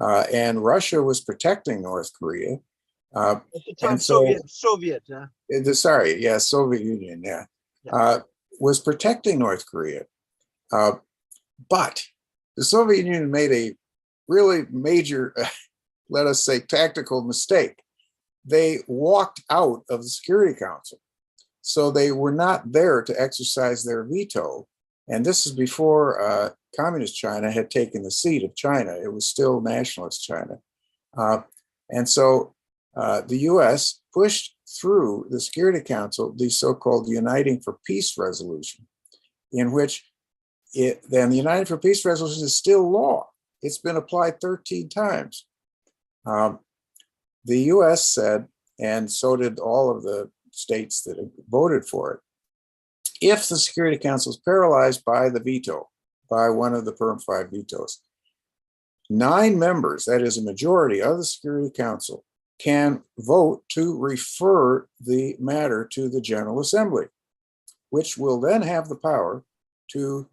and Russia was protecting North Korea.
At the time,
and
Soviet.
Soviet Union, was protecting North Korea. But the Soviet Union made a really major, let us say, tactical mistake. They walked out of the Security Council. So they were not there to exercise their veto. And this is before Communist China had taken the seat of China. It was still nationalist China. And so the US pushed through the Security Council the so-called Uniting for Peace resolution, in which then the Uniting for Peace resolution is still law. It's been applied 13 times. The US said, and so did all of the states that voted for it, if the Security Council is paralyzed by the veto, by one of the Perm Five vetoes, 9 members, that is a majority of the Security Council, can vote to refer the matter to the General Assembly, which will then have the power to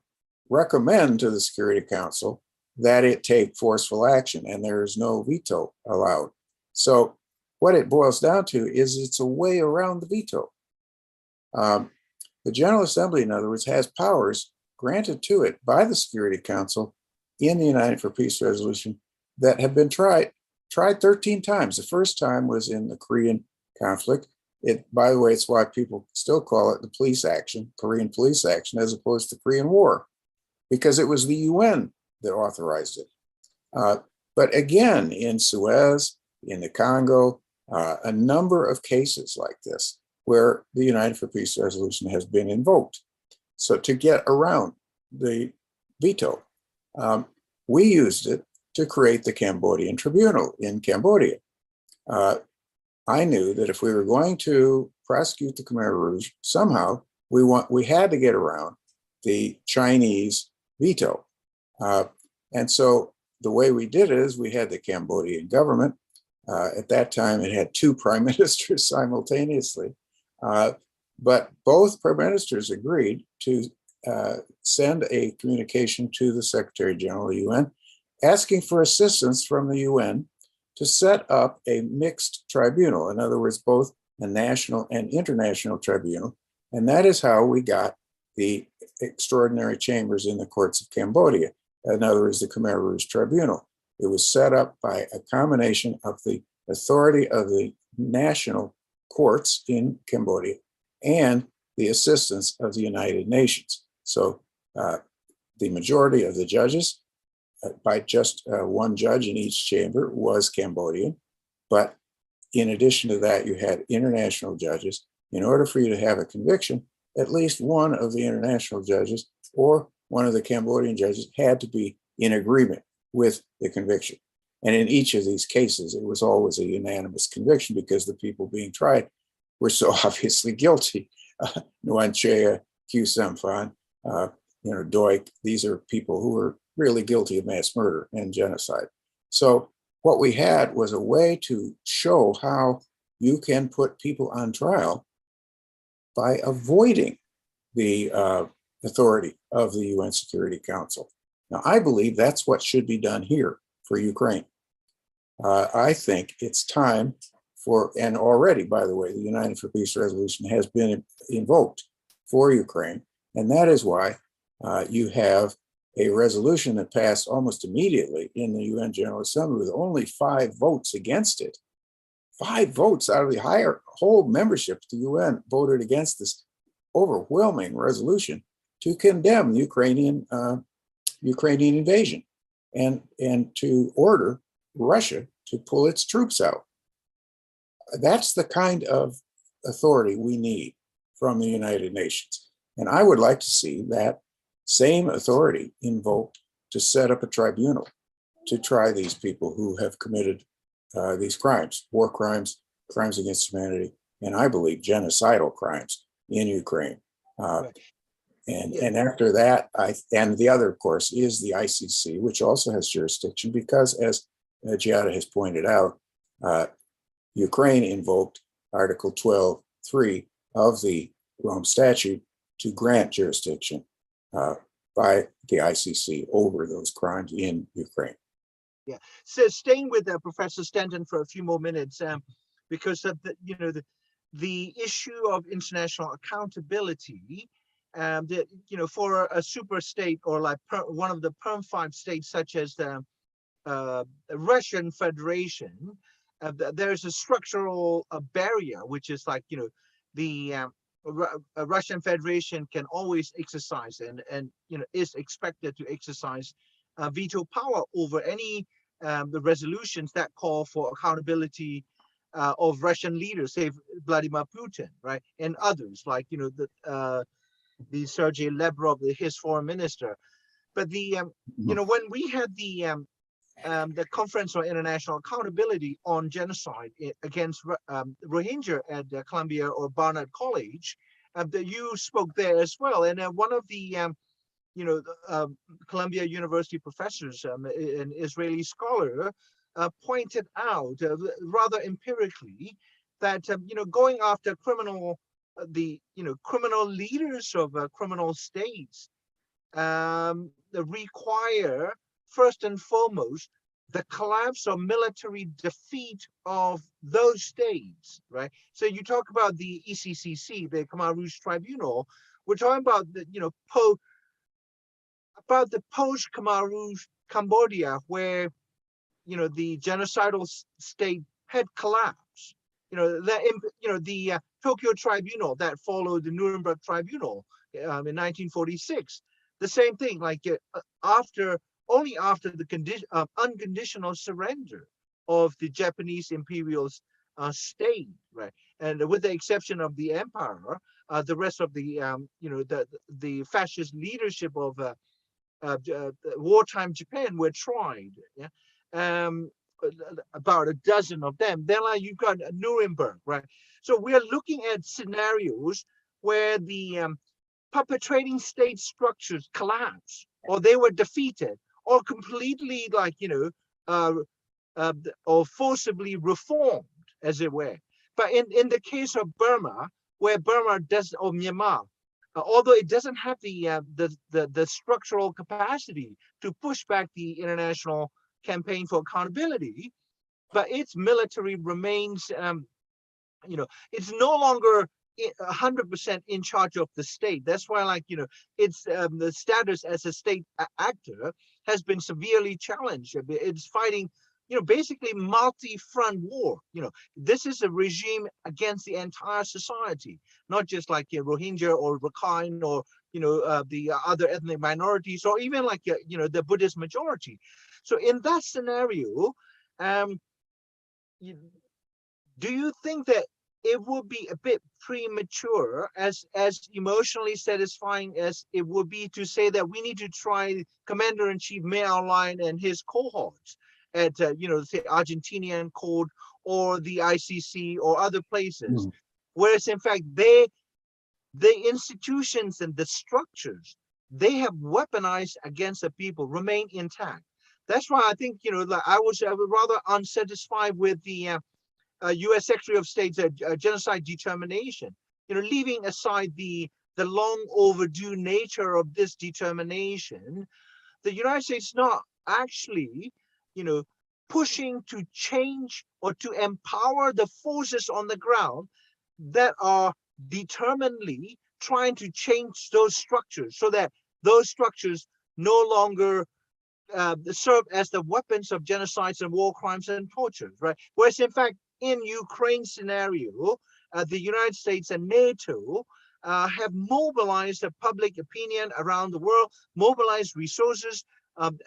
recommend to the Security Council that it take forceful action, and there is no veto allowed. So what it boils down to is it's a way around the veto. The General Assembly, in other words, has powers granted to it by the Security Council in the Uniting for Peace resolution that have been tried 13 times. The first time was in the Korean conflict. By the way, it's why people still call it the police action, Korean police action, as opposed to the Korean War, because it was the UN that authorized it. But again, in Suez, in the Congo, a number of cases like this where the United for Peace resolution has been invoked. So to get around the veto, we used it to create the Cambodian Tribunal in Cambodia. I knew that if we were going to prosecute the Khmer Rouge, somehow we had to get around the Chinese veto. And so the way we did it is we had the Cambodian government At that time, it had 2 prime ministers simultaneously. But both prime ministers agreed to send a communication to the Secretary General of the UN asking for assistance from the UN to set up a mixed tribunal. In other words, both a national and international tribunal. And that is how we got the extraordinary chambers in the courts of Cambodia. In other words, the Khmer Rouge Tribunal. It was set up by a combination of the authority of the national courts in Cambodia and the assistance of the United Nations. So the majority of the judges, by just 1 judge in each chamber, was Cambodian. But in addition to that, you had international judges. In order for you to have a conviction, at least one of the international judges or one of the Cambodian judges had to be in agreement with the conviction. And in each of these cases, it was always a unanimous conviction because the people being tried were so obviously guilty. Nguyen Chea, Khieu Samphan, Doik, these are people who were really guilty of mass murder and genocide. So what we had was a way to show how you can put people on trial by avoiding the authority of the UN Security Council. Now, I believe that's what should be done here for Ukraine. I think it's time for, and already, by the way, the United for Peace resolution has been invoked for Ukraine. And that is why you have a resolution that passed almost immediately in the UN General Assembly with only 5 votes against it. 5 votes out of the whole membership of the UN voted against this overwhelming resolution to condemn the Ukrainian invasion and to order Russia to pull its troops out. That's the kind of authority we need from the United Nations. And I would like to see that same authority invoked to set up a tribunal to try these people who have committed these crimes, war crimes, crimes against humanity, and I believe genocidal crimes in Ukraine.
Right.
And after that, and the other, of course, is the ICC, which also has jurisdiction because, as Giada has pointed out, Ukraine invoked Article 12.3 of the Rome Statute to grant jurisdiction by the ICC over those crimes in Ukraine.
Yeah. So staying with Professor Stenton for a few more minutes, because of the issue of international accountability, for a super state or like one of the Perm 5 states, such as the Russian Federation, there's a structural barrier, which is like the Russian Federation can always exercise and is expected to exercise veto power over any the resolutions that call for accountability of Russian leaders, say Vladimir Putin, right, and others like the Sergei Lavrov, his foreign minister. But the when we had the Conference on International Accountability on Genocide against Rohingya at Columbia or Barnard College, that you spoke there as well, and one of the Columbia University professors, an Israeli scholar, pointed out rather empirically that going after criminal leaders of criminal states require first and foremost the collapse or military defeat of those states, right? So you talk about the ECCC, the Khmer Rouge Tribunal. We're talking about the post-Khmer Rouge Cambodia, where the genocidal state had collapsed. The Tokyo Tribunal that followed the Nuremberg Tribunal in 1946. The same thing, like only after the unconditional surrender of the Japanese imperial state, right? And with the exception of the empire, the rest of the the fascist leadership of wartime Japan were tried. Yeah, about a dozen of them. Then you've got Nuremberg, right? So we are looking at scenarios where the perpetrating state structures collapse, or they were defeated, or completely or forcibly reformed, as it were. But in the case of Burma, where Burma does, or Myanmar, although it doesn't have the structural capacity to push back the international campaign for accountability, but its military remains, it's no longer 100% in charge of the state. That's why, like, it's the status as a state actor has been severely challenged. It's fighting, basically multi-front war. This is a regime against the entire society, not just like Rohingya or Rakhine or the other ethnic minorities, or even like the Buddhist majority. So in that scenario, do you think that it would be a bit premature, as emotionally satisfying as it would be, to say that we need to try Commander-in-Chief Min Aung Hlaing and his cohorts at the Argentinian court or the ICC or other places, whereas in fact the institutions and the structures they have weaponized against the people remain intact. That's why I think I was rather unsatisfied with the U.S. Secretary of State's genocide determination. Leaving aside the long overdue nature of this determination, the United States not actually, pushing to change or to empower the forces on the ground that are determinedly trying to change those structures, so that those structures no longer serve as the weapons of genocides and war crimes and tortures, right? Whereas in fact, in Ukraine scenario, the United States and NATO have mobilized the public opinion around the world, mobilized resources,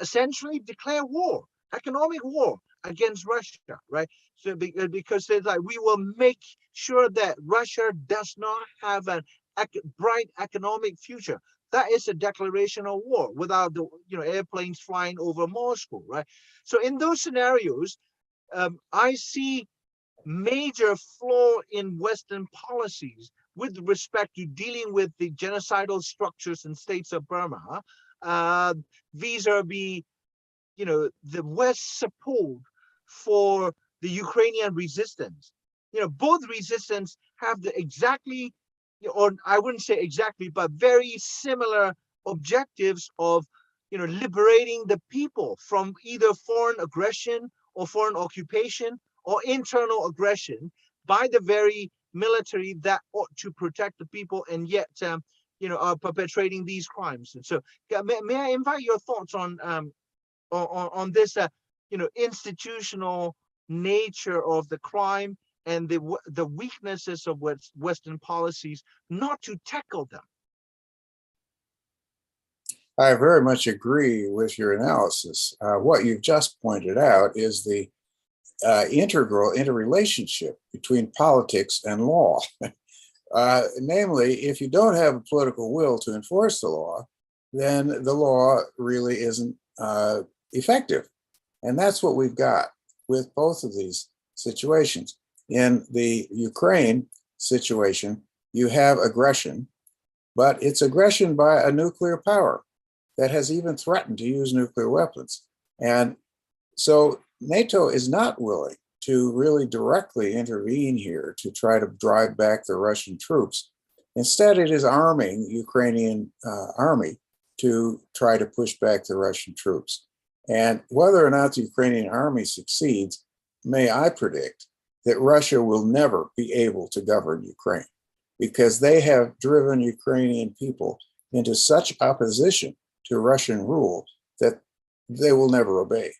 essentially declare war, economic war against Russia, right? So because it's like, we will make sure that Russia does not have a bright economic future. That is a declaration of war without the airplanes flying over Moscow, right? So in those scenarios, I see major flaw in Western policies with respect to dealing with the genocidal structures and states of Burma, vis-a-vis, the West's support for the Ukrainian resistance. Both resistance have the exactly, or I wouldn't say exactly, but very similar objectives of, liberating the people from either foreign aggression or foreign occupation or internal aggression by the very military that ought to protect the people, and yet are perpetrating these crimes. And so, may I invite your thoughts on this institutional nature of the crime and the weaknesses of Western policies not to tackle them?
I very much agree with your analysis. What you've just pointed out is the interrelationship between politics and law. Namely, if you don't have a political will to enforce the law, then the law really isn't effective. And that's what we've got with both of these situations. In the Ukraine situation, you have aggression, but it's aggression by a nuclear power that has even threatened to use nuclear weapons. And so NATO is not willing to really directly intervene here to try to drive back the Russian troops. Instead, it is arming the Ukrainian army to try to push back the Russian troops. And whether or not the Ukrainian army succeeds, may I predict that Russia will never be able to govern Ukraine, because they have driven Ukrainian people into such opposition to Russian rule that they will never obey.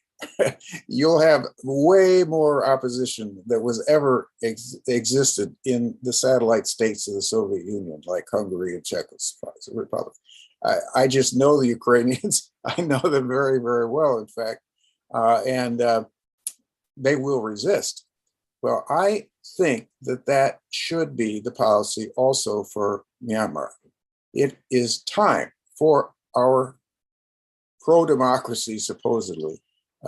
You'll have way more opposition that was ever existed in the satellite states of the Soviet Union, like Hungary and Czechoslovakia Republic. I just know the Ukrainians. I know them very, very well, in fact, and they will resist. Well, I think that that should be the policy also for Myanmar. It is time for our pro-democracy, supposedly,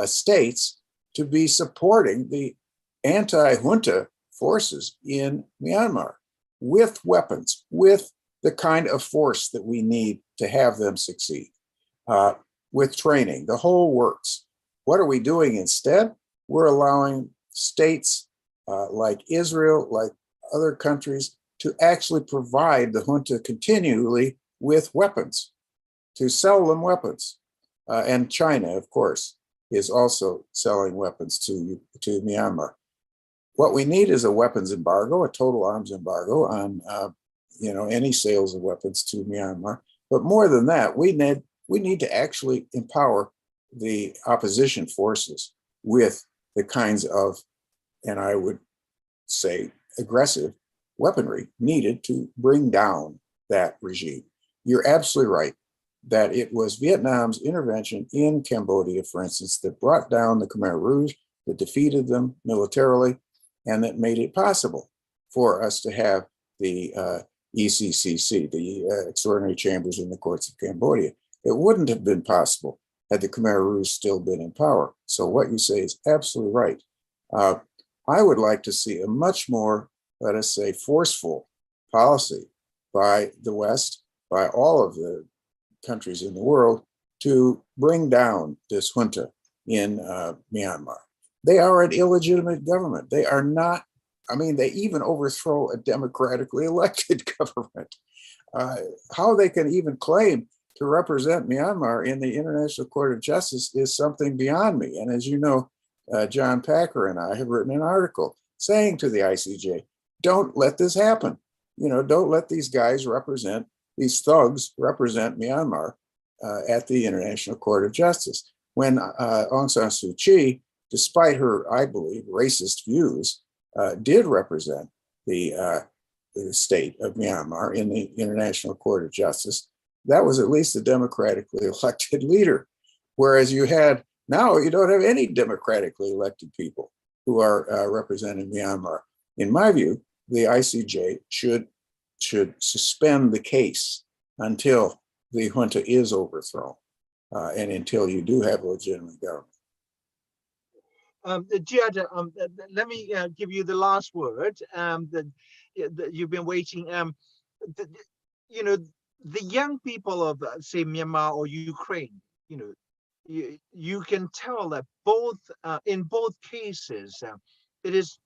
states to be supporting the anti-junta forces in Myanmar with weapons, with the kind of force that we need to have them succeed, with training, the whole works. What are we doing instead? we're allowing states like Israel, like other countries, to actually provide the junta continually with weapons, to sell them weapons. And China, of course, is also selling weapons to Myanmar. What we need is a weapons embargo, a total arms embargo on any sales of weapons to Myanmar. But more than that, we need to actually empower the opposition forces with the kinds of, and I would say, aggressive weaponry needed to bring down that regime. You're absolutely right that it was Vietnam's intervention in Cambodia, for instance, that brought down the Khmer Rouge, that defeated them militarily, and that made it possible for us to have the ECCC, the Extraordinary Chambers in the Courts of Cambodia. It wouldn't have been possible had the Khmer Rouge still been in power. So what you say is absolutely right. I would like to see a much more, let us say, forceful policy by the West, by all of the countries in the world, to bring down this junta in Myanmar. They are an illegitimate government. They are not, they even overthrow a democratically elected government. How they can even claim to represent Myanmar in the International Court of Justice is something beyond me. And as you know, John Packer and I have written an article saying to the ICJ, don't let this happen. Don't let these guys represent, these thugs represent Myanmar at the International Court of Justice. When Aung San Suu Kyi, despite her, I believe, racist views, did represent the state of Myanmar in the International Court of Justice, that was at least a democratically elected leader. Whereas now you don't have any democratically elected people who are representing Myanmar. In my view, the ICJ should suspend the case until the junta is overthrown and until you do have a legitimate government.
Giada, let me give you the last word that you've been waiting. The young people of, say, Myanmar or Ukraine, you can tell that in both cases, it is,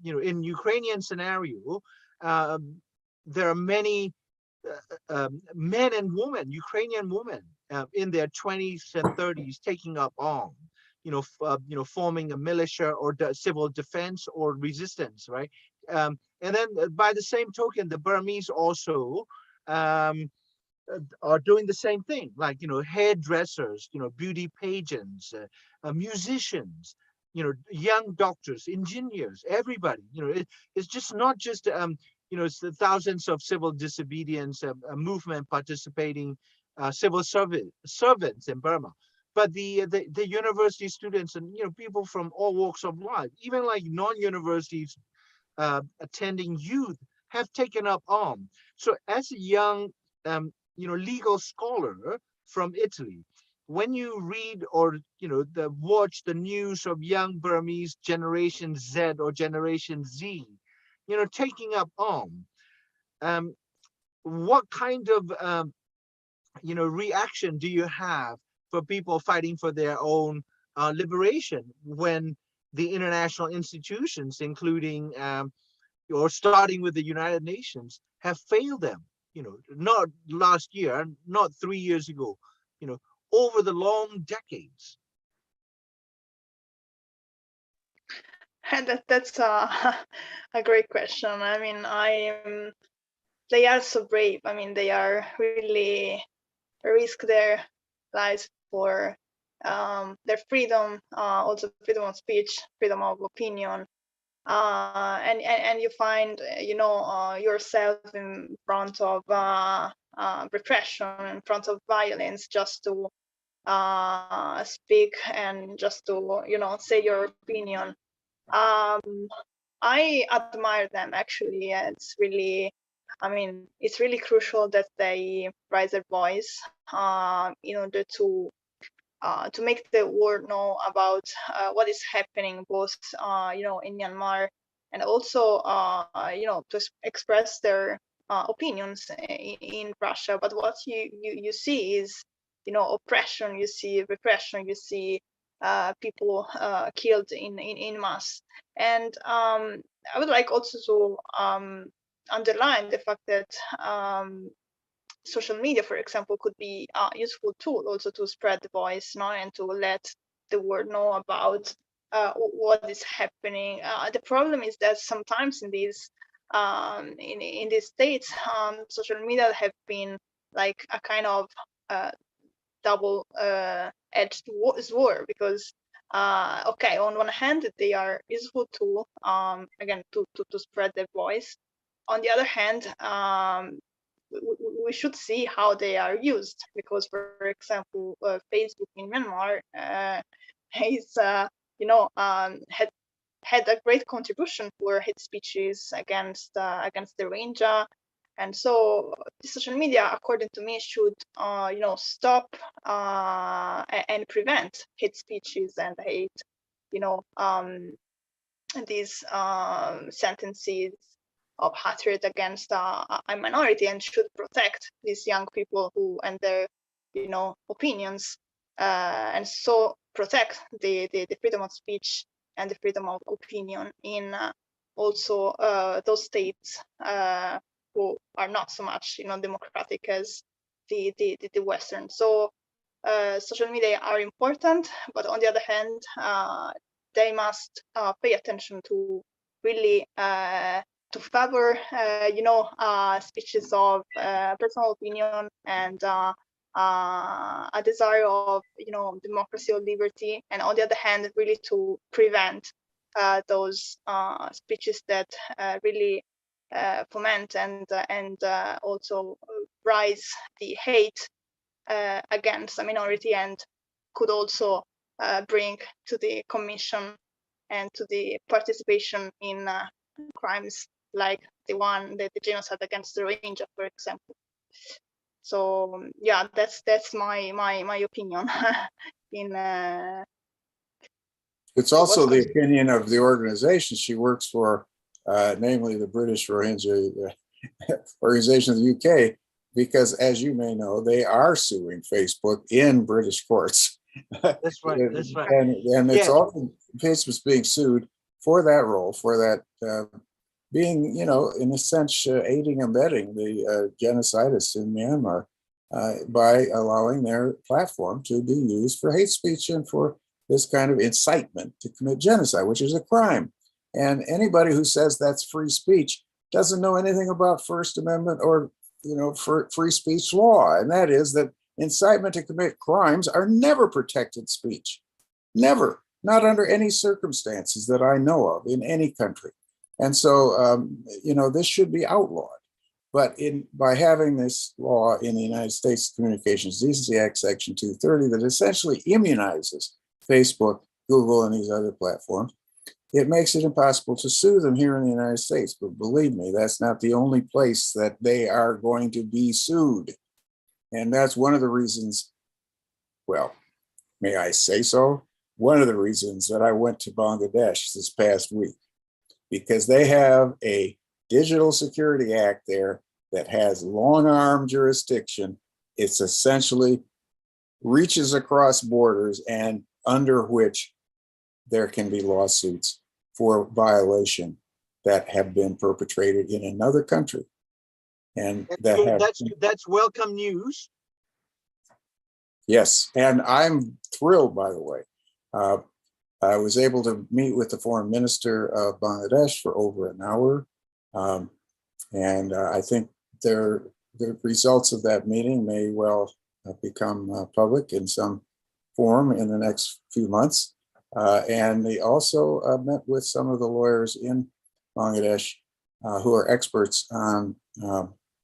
in Ukrainian scenario, there are many men and women, Ukrainian women, in their 20s and 30s taking up arms, forming a militia or civil defense or resistance, right? And then by the same token, the Burmese also are doing the same thing, like, hairdressers, beauty pageants, musicians, young doctors, engineers, everybody, it's just not just, it's the thousands of civil disobedience movement participating civil servants in Burma, but the university students and, people from all walks of life, even like non-universities attending youth, have taken up arms. So as a young legal scholar from Italy, when you read or watch the news of young Burmese Generation Z or Generation Z, taking up arms, what kind of reaction do you have for people fighting for their own liberation when the international institutions, including or starting with the United Nations, have failed them? Not last year, not 3 years ago, over the long decades.
And that's a great question. They are so brave. They are really risk their lives for their freedom, also freedom of speech, freedom of opinion. And you find yourself in front of repression, in front of violence, just to speak and just to say your opinion. I admire them, actually. It's really crucial that they raise their voice in order to make the world know about what is happening, both in Myanmar, and also to express their opinions in Russia. But what you see is oppression, you see repression, you see people killed in mass. And I would like also to underline the fact that social media, for example, could be a useful tool also to spread the voice, and to let the world know about what is happening. The problem is that sometimes in these states, social media have been like a kind of double-edged sword, because okay, on one hand they are useful tool, again, to spread their voice. On the other hand, we should see how they are used, because, for example, Facebook in Myanmar is, had a great contribution for hate speeches against the Rohingya, and so the social media, according to me, should stop and prevent hate speeches and hate, these sentences of hatred against a minority, and should protect these young people who and their opinions, and so protect the freedom of speech and the freedom of opinion in also those states who are not so much democratic as the Western. So social media are important, but on the other hand, they must pay attention to really to favor speeches of personal opinion and a desire of democracy or liberty, and on the other hand, really to prevent those speeches that really foment and also rise the hate against a minority, and could also bring to the commission and to the participation in crimes like the genocide against the Rohingya, for example. So yeah, that's my opinion.
It's also the opinion of the organization she works for, namely the British Rohingya organization of the UK, because as you may know, they are suing Facebook in British courts.
That's right. That's right.
And it's often Facebook's being sued for that role, for that being, in a sense, aiding and abetting the genocidists in Myanmar by allowing their platform to be used for hate speech and for this kind of incitement to commit genocide, which is a crime. And anybody who says that's free speech doesn't know anything about First Amendment or, free speech law. And that is that incitement to commit crimes are never protected speech. Never, not under any circumstances that I know of in any country. And so, this should be outlawed. But by having this law in the United States Communications Decency Act, Section 230, that essentially immunizes Facebook, Google, and these other platforms, it makes it impossible to sue them here in the United States. But believe me, that's not the only place that they are going to be sued. And that's one of the reasons, well, may I say so? One of the reasons that I went to Bangladesh this past week, because they have a Digital Security Act there that has long-arm jurisdiction. It's essentially reaches across borders and under which there can be lawsuits for violation that have been perpetrated in another country. And
that's welcome news.
Yes, and I'm thrilled, by the way. I was able to meet with the foreign minister of Bangladesh for over an hour. And I think the results of that meeting may well become public in some form in the next few months. And they also met with some of the lawyers in Bangladesh who are experts on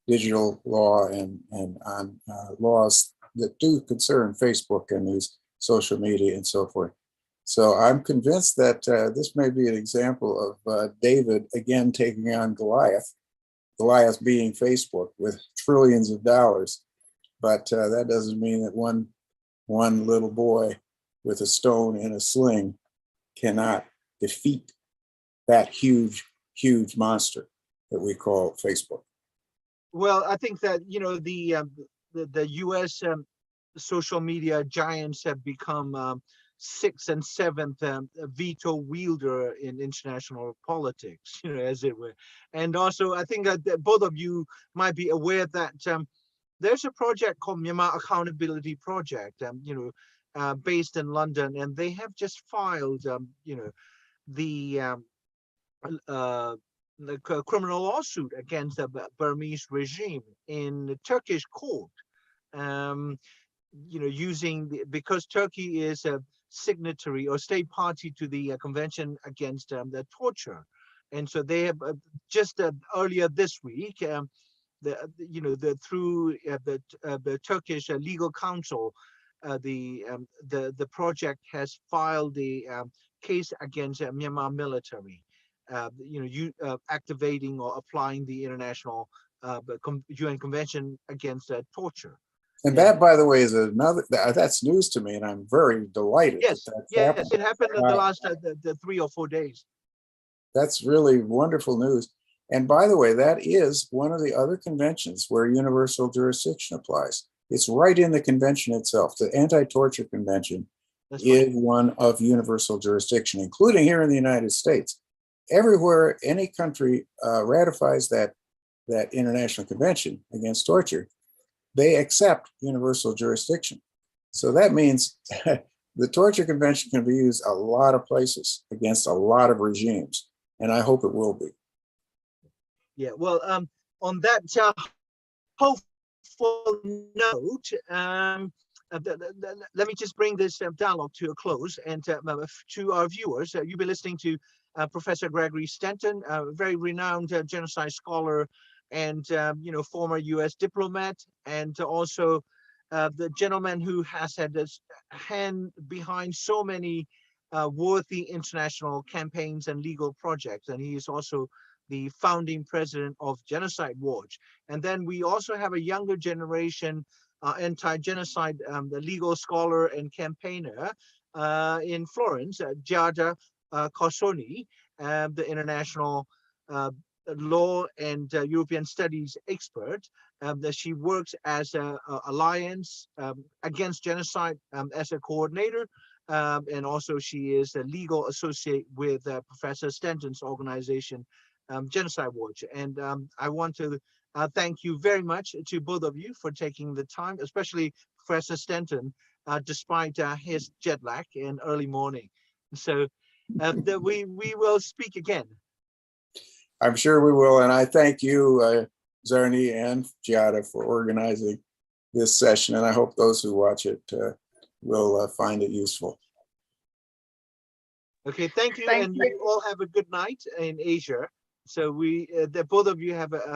digital law and on laws that do concern Facebook and these social media and so forth. So I'm convinced that this may be an example of David again taking on Goliath being Facebook with trillions of dollars. But that doesn't mean that one little boy with a stone in a sling cannot defeat that huge monster that we call Facebook.
Well, I think that the U.S. social media giants have become sixth and seventh veto wielder in international politics, as it were. And also, I think that both of you might be aware that there's a project called Myanmar Accountability Project, based in London, and they have just filed, the criminal lawsuit against the Burmese regime in the Turkish court. Because Turkey is a signatory or state party to the Convention Against the Torture, and so they have just earlier this week, through the Turkish legal council, the project has filed the case against Myanmar military, activating or applying the international UN Convention Against Torture.
And that, by the way, is that's news to me, and I'm very delighted.
Yes,
that
it happened in the last the 3 or 4 days.
That's really wonderful news. And by the way, that is one of the other conventions where universal jurisdiction applies. It's right in the convention itself. The Anti-Torture Convention is one of universal jurisdiction, including here in the United States. Everywhere any country ratifies that international convention against torture, they accept universal jurisdiction. So that means the Torture Convention can be used a lot of places against a lot of regimes, and I hope it will be.
Yeah, well, on that hopeful note, let me just bring this dialogue to a close. And to our viewers, you'll be listening to Professor Gregory Stanton, a very renowned genocide scholar and former U.S. diplomat, and also the gentleman who has had his hand behind so many worthy international campaigns and legal projects, and he is also the founding president of Genocide Watch. And then we also have a younger generation anti-genocide the legal scholar and campaigner in Florence, Giada Corsoni, the international law and European studies expert. That she works as a alliance against genocide as a coordinator, and also she is a legal associate with Professor Stenton's organization, Genocide Watch. And I want to thank you very much to both of you for taking the time, especially Professor Stenton, despite his jet lag in early morning. So we will speak again.
I'm sure we will, and I thank you, Zarni and Giada, for organizing this session, and I hope those who watch it will find it useful.
Okay, thank you, and you all have a good night in Asia. So both of you have a